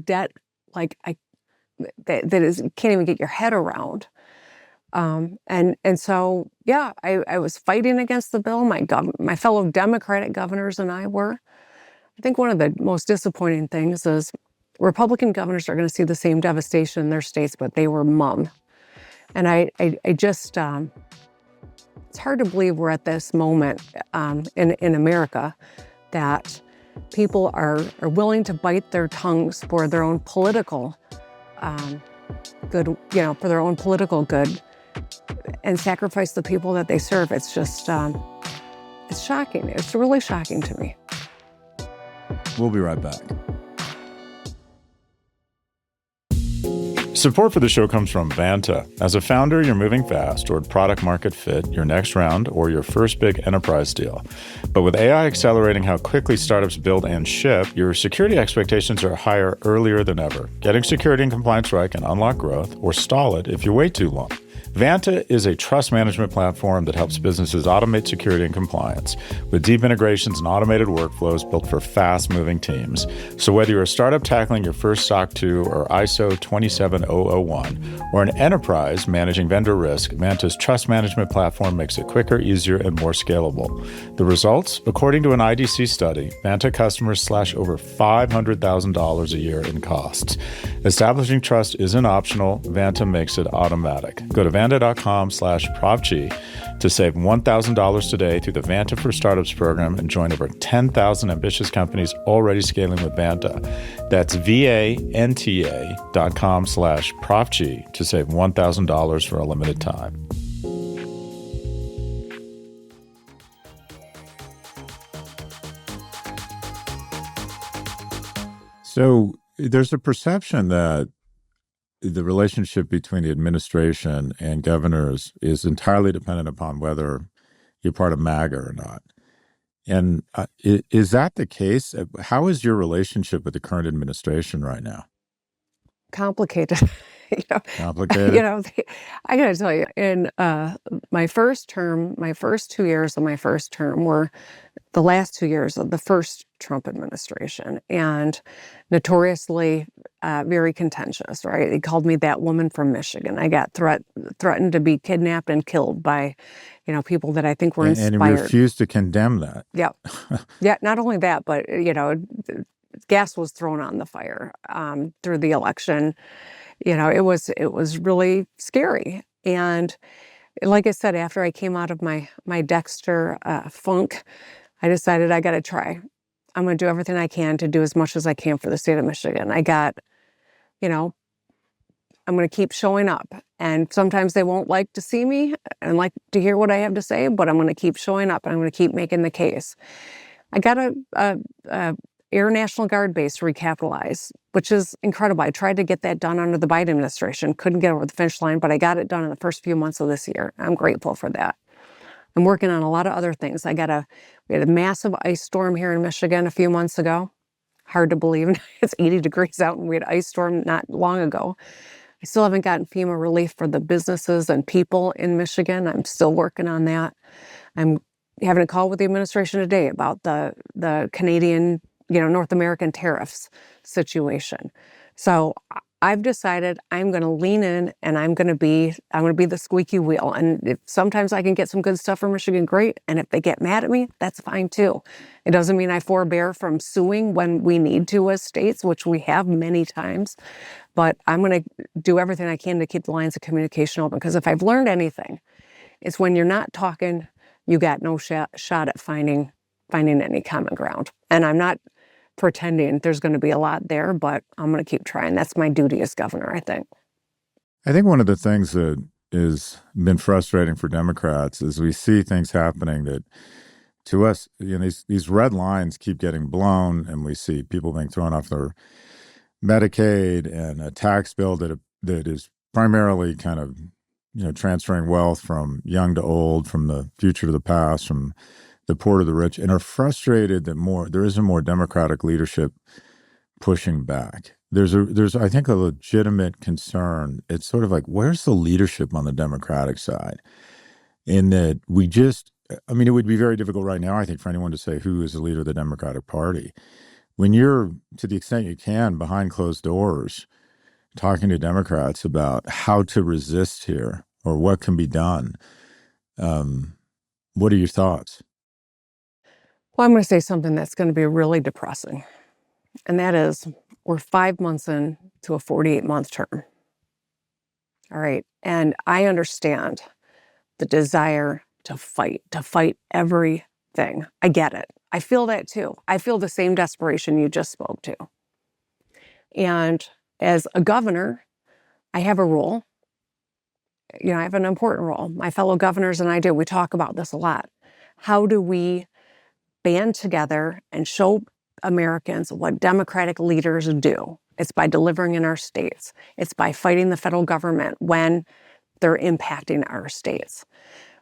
debt you can't even get your head around. So, I was fighting against the bill. My fellow Democratic governors and I were. I think one of the most disappointing things is Republican governors are going to see the same devastation in their states, but they were mum. And I just, it's hard to believe we're at this moment in America that people are willing to bite their tongues for their own political good, for their own political good, and sacrifice the people that they serve. It's just, it's shocking. It's really shocking to me. We'll be right back. Support for the show comes from Vanta. As a founder, you're moving fast toward product market fit, your next round, or your first big enterprise deal. But with AI accelerating how quickly startups build and ship, your security expectations are higher earlier than ever. Getting security and compliance right can unlock growth or stall it if you wait too long. Vanta is a trust management platform that helps businesses automate security and compliance with deep integrations and automated workflows built for fast-moving teams. So whether you're a startup tackling your first SOC 2 or ISO 27001, or an enterprise managing vendor risk, Vanta's trust management platform makes it quicker, easier, and more scalable. The results? According to an IDC study, Vanta customers slash over $500,000 a year in costs. Establishing trust isn't optional. Vanta makes it automatic. Go to Vanta.com/ProfG to save $1,000 today through the Vanta for Startups program and join over 10,000 ambitious companies already scaling with Vanta. That's VANTA.com/ProfG to save $1,000 for a limited time. So there's a perception that the relationship between the administration and governors is entirely dependent upon whether you're part of MAGA or not. And is that the case? How is your relationship with the current administration right now? Complicated. you know, Complicated. I got to tell you, in my first term, my first 2 years of my first term were the last 2 years of the first Trump administration, and notoriously very contentious, right? He called me that woman from Michigan. I got threatened to be kidnapped and killed by, people that I think were And he inspired. refused to condemn that. Yeah. Yeah, not only that, but, gas was thrown on the fire through the election. It was really scary. And like I said, after I came out of my Dexter funk, I decided I got to try. I'm going to do everything I can to do as much as I can for the state of Michigan. You know, I'm going to keep showing up. And sometimes they won't like to see me and like to hear what I have to say, but I'm going to keep showing up and I'm going to keep making the case. I got a Air National Guard base recapitalized, which is incredible. I tried to get that done under the Biden administration, couldn't get over the finish line, but I got it done in the first few months of this year. I'm grateful for that. I'm working on a lot of other things. We had a massive ice storm here in Michigan a few months ago. Hard to believe. It's 80 degrees out and we had an ice storm not long ago. I still haven't gotten FEMA relief for the businesses and people in Michigan. I'm still working on that. I'm having a call with the administration today about the Canadian, North American tariffs situation. So I've decided I'm going to lean in and I'm going to be the squeaky wheel. And if sometimes I can get some good stuff from Michigan, great. And if they get mad at me, that's fine too. It doesn't mean I forbear from suing when we need to as states, which we have many times. But I'm going to do everything I can to keep the lines of communication open. Because if I've learned anything, it's when you're not talking, you got no shot at finding any common ground. And I'm not pretending there's going to be a lot there, but I'm going to keep trying. That's my duty as governor, I think. I think one of the things that has been frustrating for Democrats is we see things happening that, to us, these red lines keep getting blown, and we see people being thrown off their Medicaid and a tax bill that is primarily kind of transferring wealth from young to old, from the future to the past, from the poor to the rich, and are frustrated that there isn't more Democratic leadership pushing back. There's I think a legitimate concern. It's sort of like, where's the leadership on the Democratic side? In that it would be very difficult right now, I think, for anyone to say who is the leader of the Democratic Party. When you're, to the extent you can, behind closed doors, talking to Democrats about how to resist here or what can be done, what are your thoughts? Well, I'm going to say something that's going to be really depressing. And that is, we're 5 months into a 48-month term. All right. And I understand the desire to fight everything. I get it. I feel that too. I feel the same desperation you just spoke to. And as a governor, I have a role. I have an important role. My fellow governors and I do. We talk about this a lot. How do we band together and show Americans what Democratic leaders do? It's by delivering in our states. It's by fighting the federal government when they're impacting our states.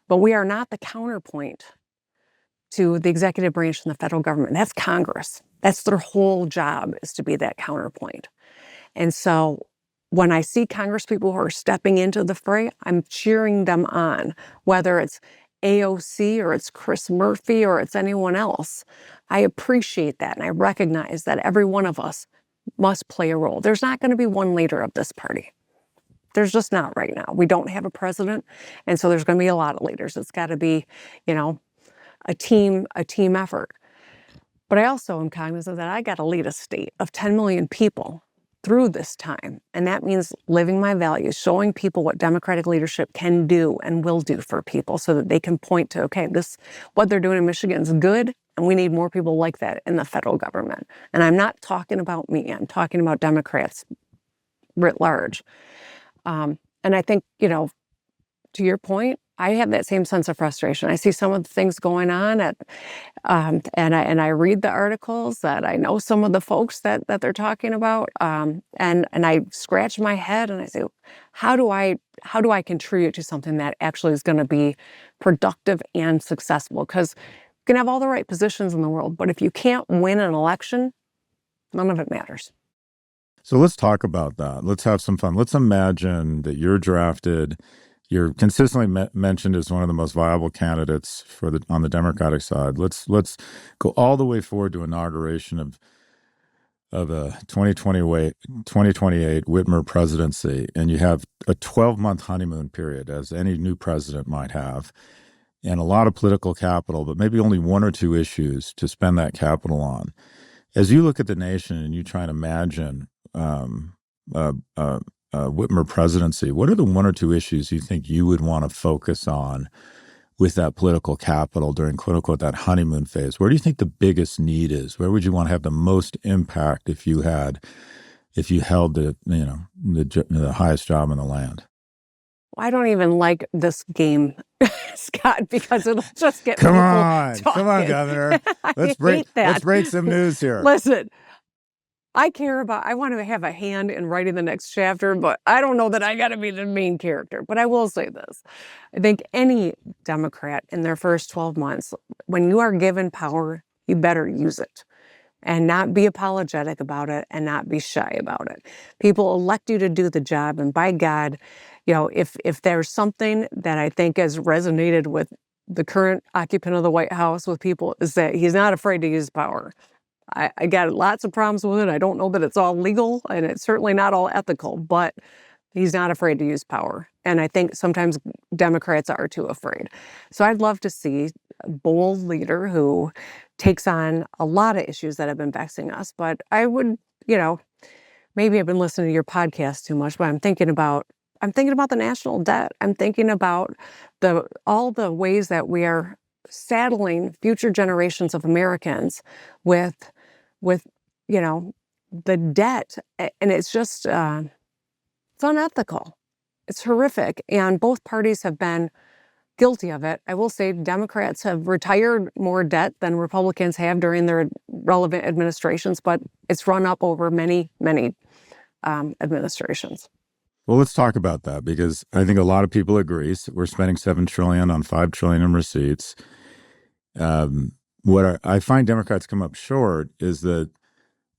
But we are not the counterpoint to the executive branch and the federal government. That's Congress. That's their whole job, is to be that counterpoint. And so when I see Congress people who are stepping into the fray, I'm cheering them on, whether it's AOC or it's Chris Murphy or it's anyone else. I appreciate that, and I recognize that every one of us must play a role. There's not going to be one leader of this party. There's just not right now. We don't have a president, and so there's going to be a lot of leaders. It's got to be, a team effort. But I also am cognizant that I got to lead a state of 10 million people through this time. And that means living my values, showing people what Democratic leadership can do and will do for people so that they can point to, okay, what they're doing in Michigan is good, and we need more people like that in the federal government. And I'm not talking about me. I'm talking about Democrats writ large. And I think, to your point, I have that same sense of frustration. I see some of the things going on and I read the articles, that I know some of the folks that they're talking about, and I scratch my head and I say, how do I contribute to something that actually is going to be productive and successful? Because you can have all the right positions in the world, but if you can't win an election, none of it matters. So let's talk about that. Let's have some fun. Let's imagine that you're drafted. You're consistently mentioned as one of the most viable candidates for on the Democratic side. Let's go all the way forward to inauguration of a 2028 Whitmer presidency, and you have a 12-month honeymoon period, as any new president might have, and a lot of political capital, but maybe only one or two issues to spend that capital on. As you look at the nation and you try and imagine Whitmer presidency, what are the one or two issues you think you would want to focus on with that political capital during, quote unquote, that honeymoon phase? Where do you think the biggest need is? Where would you want to have the most impact if you held the highest job in the land? I don't even like this game, Scott, because it'll just get Come people on, talking. Governor. Let's break some news here. Listen, I want to have a hand in writing the next chapter, but I don't know that I got to be the main character. But I will say this. I think any Democrat in their first 12 months, when you are given power, you better use it and not be apologetic about it and not be shy about it. People elect you to do the job. And by God, if there's something that I think has resonated with the current occupant of the White House with people, is that he's not afraid to use power. I got lots of problems with it. I don't know that it's all legal, and it's certainly not all ethical, but he's not afraid to use power. And I think sometimes Democrats are too afraid. So I'd love to see a bold leader who takes on a lot of issues that have been vexing us. But I would, maybe I've been listening to your podcast too much, but I'm thinking about the national debt. I'm thinking about all the ways that we are saddling future generations of Americans with the debt, and it's just it's unethical. It's horrific, and both parties have been guilty of it. I will say Democrats have retired more debt than Republicans have during their relevant administrations, but it's run up over many administrations. Well, let's talk about that, because I think a lot of people agree we're spending $7 trillion on $5 trillion in receipts. What I find Democrats come up short is that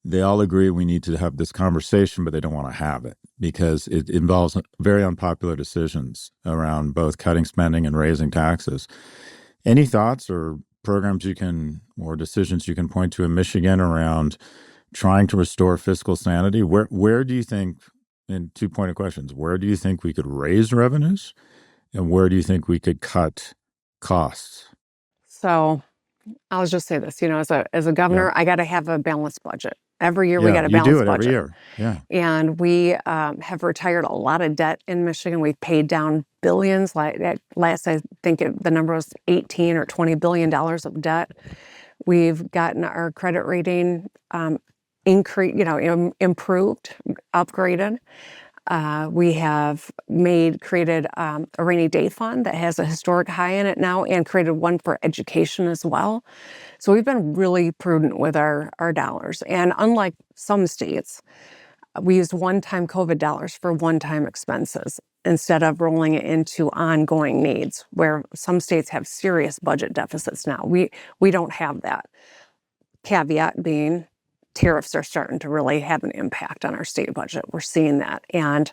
they all agree we need to have this conversation, but they don't want to have it because it involves very unpopular decisions around both cutting spending and raising taxes. Any thoughts or programs or decisions you can point to in Michigan around trying to restore fiscal sanity? Where do you think, in two-pointed questions, where do you think we could raise revenues, and where do you think we could cut costs? So I'll just say this, as a governor, I got to have a balanced budget. Every year we got a balanced budget. You do it every year. Yeah. And we have retired a lot of debt in Michigan. We've paid down billions. Last, I think the number was $18 or $20 billion of debt. We've gotten our credit rating improved, upgraded. We have created a rainy day fund that has a historic high in it now, and created one for education as well. So we've been really prudent with our dollars. And unlike some states, we used one-time COVID dollars for one-time expenses instead of rolling it into ongoing needs, where some states have serious budget deficits now. We don't have that. Caveat being, tariffs are starting to really have an impact on our state budget. We're seeing that. And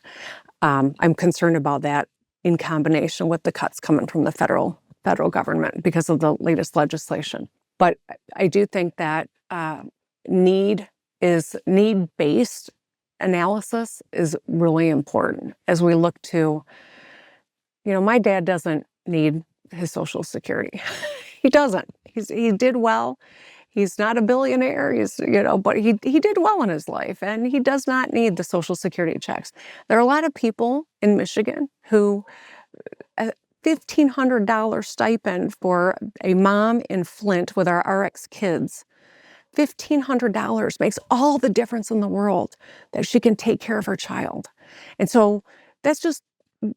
I'm concerned about that in combination with the cuts coming from the federal government because of the latest legislation. But I do think that need-based analysis is really important as we look to, my dad doesn't need his Social Security. He doesn't. He did well. He's not a billionaire, but he did well in his life, and he does not need the Social Security checks. There are a lot of people in Michigan who $1,500 stipend for a mom in Flint with our RX kids. $1,500 makes all the difference in the world that she can take care of her child. And so that's just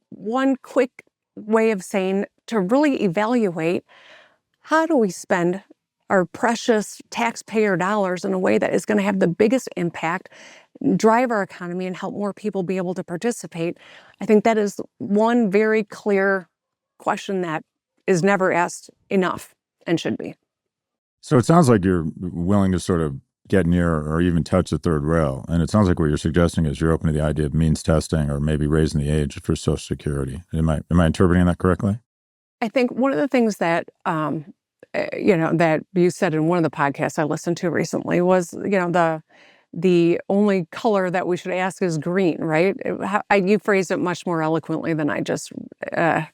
one quick way of saying to really evaluate, how do we spend our precious taxpayer dollars in a way that is going to have the biggest impact, drive our economy, and help more people be able to participate? I think that is one very clear question that is never asked enough and should be. So it sounds like you're willing to sort of get near or even touch the third rail. And it sounds like what you're suggesting is you're open to the idea of means testing or maybe raising the age for Social Security. Am I interpreting that correctly? I think one of the things that, that you said in one of the podcasts I listened to recently was, the only color that we should ask is green, right? You phrased it much more eloquently than I just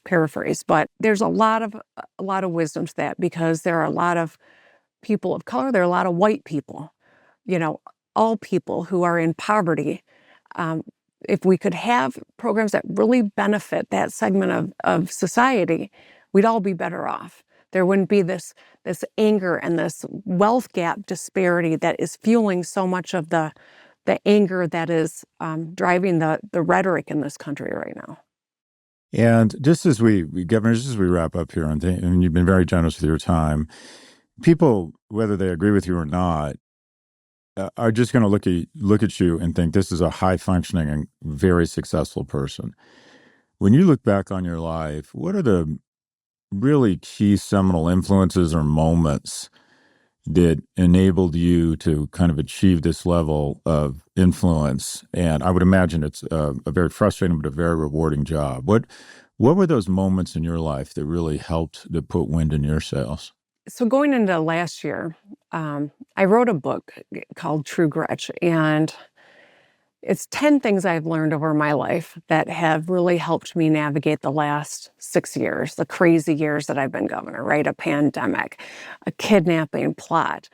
paraphrased, but there's a lot of wisdom to that, because there are a lot of people of color, there are a lot of white people, you know, all people who are in poverty. If we could have programs that really benefit that segment of society, we'd all be better off. There wouldn't be this anger and this wealth gap disparity that is fueling so much of the anger that is driving the rhetoric in this country right now. And just as Governor, just as we wrap up here, and you've been very generous with your time, people, whether they agree with you or not, are just going to look at you and think this is a high functioning and very successful person. When you look back on your life, what are the really key seminal influences or moments that enabled you to kind of achieve this level of influence? And I would imagine it's a very frustrating but a very rewarding job. What were those moments in your life that really helped to put wind in your sails? So going into last year, I wrote a book called True Gretch, and it's 10 things I've learned over my life that have really helped me navigate the last 6 years, the crazy years that I've been governor, right? A pandemic, a kidnapping plot,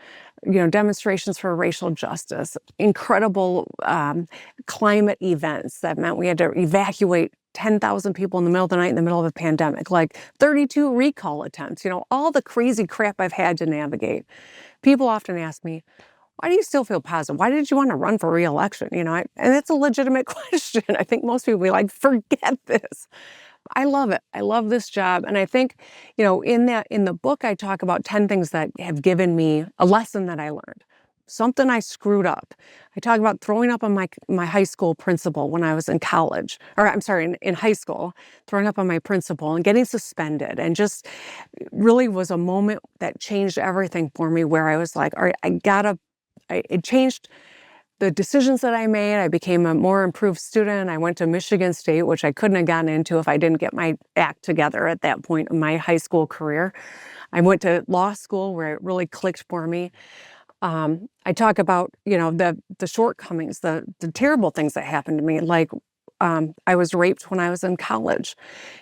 demonstrations for racial justice, incredible climate events that meant we had to evacuate 10,000 people in the middle of the night in the middle of a pandemic, like 32 recall attempts, all the crazy crap I've had to navigate. People often ask me, why do you still feel positive? Why did you want to run for re-election? And it's a legitimate question. I think most people will be like, forget this. I love it. I love this job. And I think, in the book, I talk about 10 things that have given me a lesson that I learned, something I screwed up. I talk about throwing up on my high school principal when I was in college, or I'm sorry, in high school, throwing up on my principal and getting suspended, and just really was a moment that changed everything for me, where I was like, all right, it changed the decisions that I made. I became a more improved student. I went to Michigan State, which I couldn't have gotten into if I didn't get my act together at that point in my high school career. I went to law school, where it really clicked for me. I talk about, the shortcomings, the terrible things that happened to me. Like, I was raped when I was in college.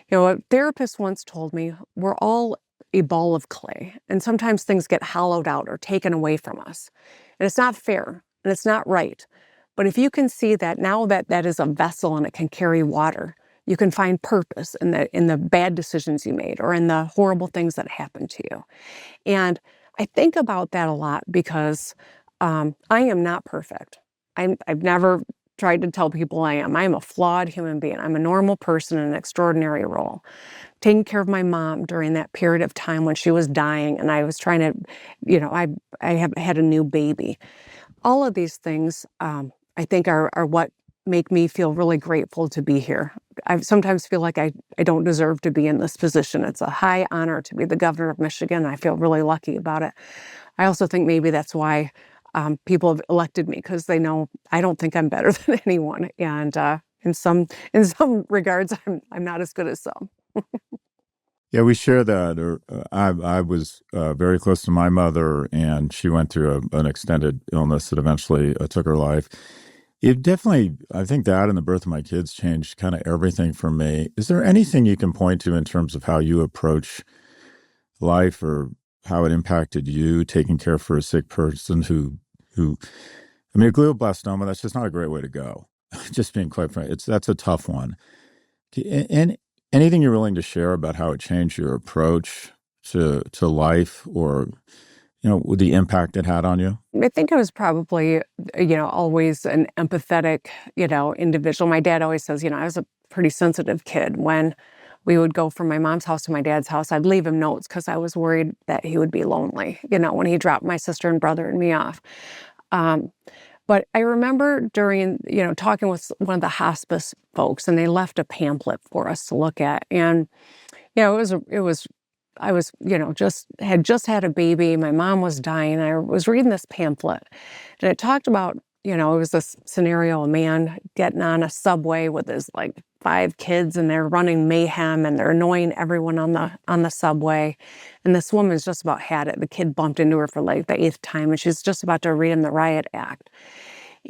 A therapist once told me, we're all a ball of clay, and sometimes things get hollowed out or taken away from us. And it's not fair, and it's not right. But if you can see that now that is a vessel and it can carry water, you can find purpose in the bad decisions you made or in the horrible things that happened to you. And I think about that a lot, because I am not perfect. I've never tried to tell people I am. I'm a flawed human being. I'm a normal person in an extraordinary role. Taking care of my mom during that period of time when she was dying, and I was trying to, I have had a new baby. All of these things, I think are what make me feel really grateful to be here. I sometimes feel like I don't deserve to be in this position. It's a high honor to be the governor of Michigan. I feel really lucky about it. I also think maybe that's why people have elected me, because they know I don't think I'm better than anyone. And in some regards, I'm not as good as some. Yeah, we share that. I was very close to my mother, and she went through an extended illness that eventually took her life. It definitely, I think that and the birth of my kids changed kind of everything for me. Is there anything you can point to in terms of how you approach life, or how it impacted you taking care for a sick person I mean, a glioblastoma, that's just not a great way to go. Just being quite frank, that's a tough one. And anything you're willing to share about how it changed your approach to life, or the impact it had on you? I think I was probably, always an empathetic, individual. My dad always says, I was a pretty sensitive kid. When we would go from my mom's house to my dad's house, I'd leave him notes because I was worried that he would be lonely, when he dropped my sister and brother and me off. But I remember during, talking with one of the hospice folks, and they left a pamphlet for us to look at. And, it was I was, just had a baby. My mom was dying. I was reading this pamphlet, and it talked about, it was this scenario, a man getting on a subway with his like 5 kids, and they're running mayhem, and they're annoying everyone on the subway. And this woman's just about had it. The kid bumped into her for like the 8th time, and she's just about to read him the riot act.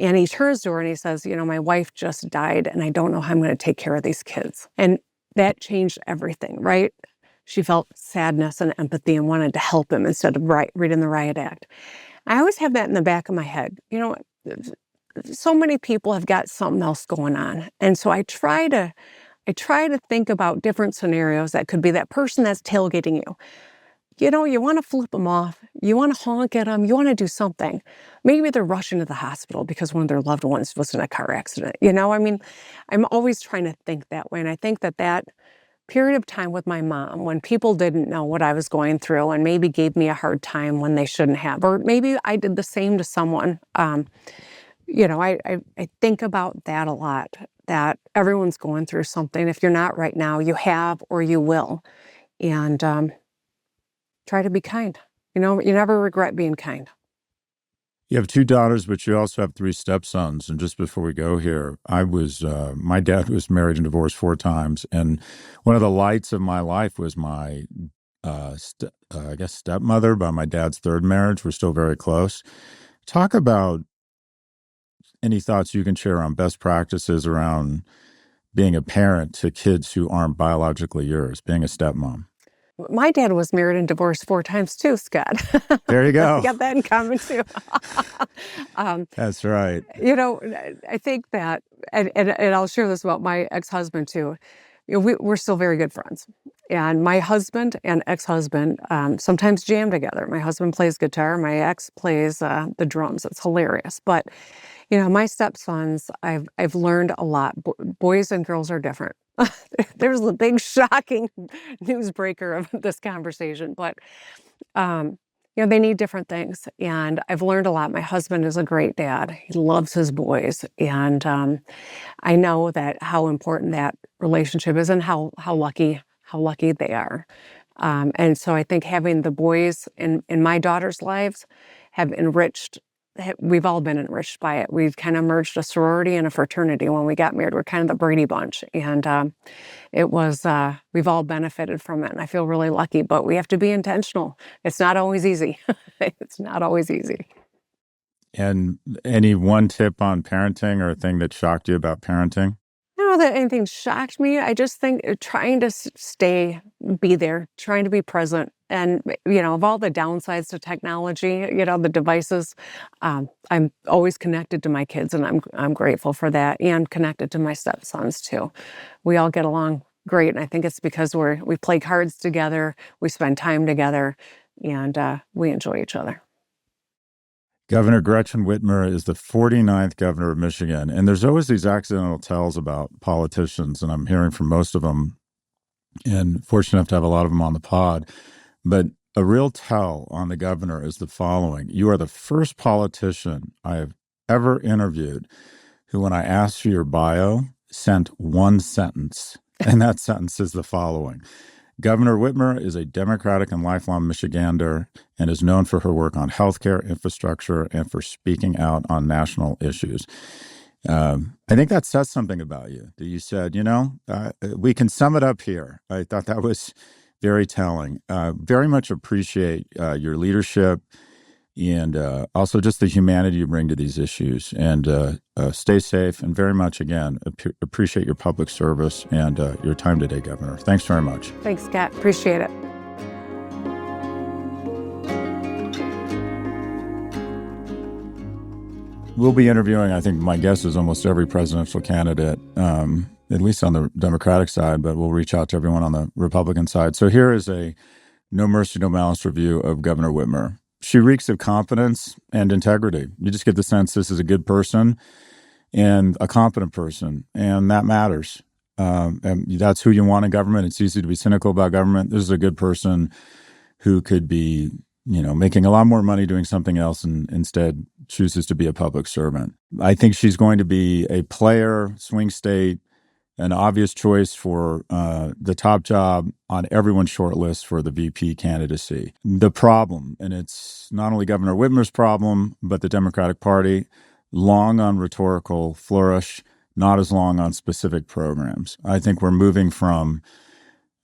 And he turns to her and he says, my wife just died, and I don't know how I'm going to take care of these kids. And that changed everything, right? She felt sadness and empathy and wanted to help him instead of reading the riot act. I always have that in the back of my head. So many people have got something else going on. And so I try to think about different scenarios that could be that person that's tailgating you. You want to flip them off. You want to honk at them. You want to do something. Maybe they're rushing to the hospital because one of their loved ones was in a car accident. I'm always trying to think that way. And I think that period of time with my mom, when people didn't know what I was going through and maybe gave me a hard time when they shouldn't have, or maybe I did the same to someone. I think about that a lot, that everyone's going through something. If you're not right now, you have or you will. And try to be kind. You never regret being kind. You have 2 daughters, but you also have 3 stepsons. And just before we go here, my dad was married and divorced 4 times. And one of the lights of my life was my, stepmother by my dad's 3rd marriage. We're still very close. Talk about any thoughts you can share on best practices around being a parent to kids who aren't biologically yours, being a stepmom. My dad was married and divorced 4 times too, Scott. There you go. We got that in common too. That's right. I think that, and I'll share this about my ex-husband too. We're still very good friends. And my husband and ex-husband sometimes jam together. My husband plays guitar. My ex plays the drums. It's hilarious. But, my stepsons, I've learned a lot. Boys and girls are different. There's the big shocking newsbreaker of this conversation. But, they need different things. And I've learned a lot. My husband is a great dad. He loves his boys. And I know that how important that relationship is and how lucky they are. And so I think having the boys in my daughter's lives we've all been enriched by it. We've kind of merged a sorority and a fraternity when we got married. We're kind of the Brady Bunch. And we've all benefited from it. And I feel really lucky, but we have to be intentional. It's not always easy. It's not always easy. And any one tip on parenting or a thing that shocked you about parenting? I don't know that anything shocked me. I just think trying to be there, trying to be present. And, of all the downsides to technology, the devices, I'm always connected to my kids, and I'm grateful for that, and connected to my stepsons too. We all get along great. And I think it's because we play cards together, we spend time together, and we enjoy each other. Governor Gretchen Whitmer is the 49th governor of Michigan. And there's always these accidental tells about politicians, and I'm hearing from most of them, and fortunate enough to have a lot of them on the pod. But a real tell on the governor is the following. You are the first politician I have ever interviewed who, when I asked for your bio, sent one sentence. And that sentence is the following. Governor Whitmer is a Democratic and lifelong Michigander and is known for her work on healthcare, infrastructure, and for speaking out on national issues. I think that says something about you, that you said, we can sum it up here. I thought that was very telling. Very much appreciate your leadership and also just the humanity you bring to these issues. And stay safe, and very much, again, appreciate your public service and your time today, Governor. Thanks very much. Thanks, Scott. Appreciate it. We'll be interviewing, I think my guess is almost every presidential candidate, at least on the Democratic side, but we'll reach out to everyone on the Republican side. So here is a no mercy, no malice review of Governor Whitmer. She reeks of competence and integrity. You just get the sense this is a good person and a competent person, and that matters. And that's who you want in government. It's easy to be cynical about government. This is a good person who could be, making a lot more money doing something else and instead chooses to be a public servant. I think she's going to be a player, swing state, an obvious choice for the top job on everyone's short list for the VP candidacy. The problem, and it's not only Governor Whitmer's problem, but the Democratic Party, long on rhetorical flourish, not as long on specific programs. I think we're moving from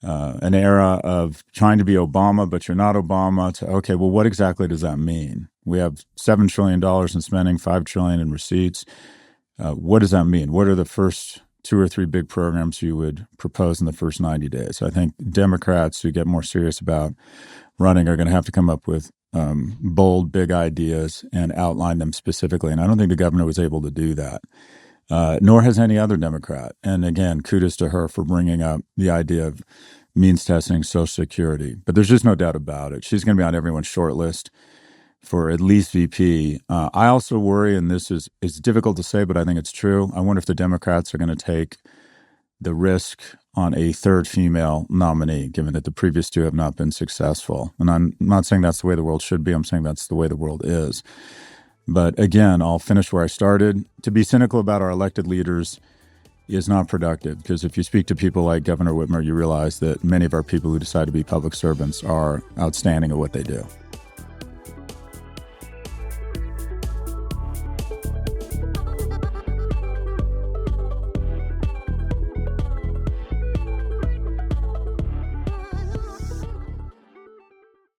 an era of trying to be Obama, but you're not Obama, to, okay, well, what exactly does that mean? We have $7 trillion in spending, $5 trillion in receipts. What does that mean? What are the first 2 or 3 big programs you would propose in the first 90 days? I think Democrats who get more serious about running are going to have to come up with bold, big ideas and outline them specifically. And I don't think the governor was able to do that, nor has any other Democrat. And again, kudos to her for bringing up the idea of means testing Social Security. But there's just no doubt about it. She's going to be on everyone's short list for at least VP. I also worry, and this is difficult to say, but I think it's true. I wonder if the Democrats are going to take the risk on a third female nominee, given that the previous 2 have not been successful. And I'm not saying that's the way the world should be. I'm saying that's the way the world is. But again, I'll finish where I started. To be cynical about our elected leaders is not productive, because if you speak to people like Governor Whitmer, you realize that many of our people who decide to be public servants are outstanding at what they do.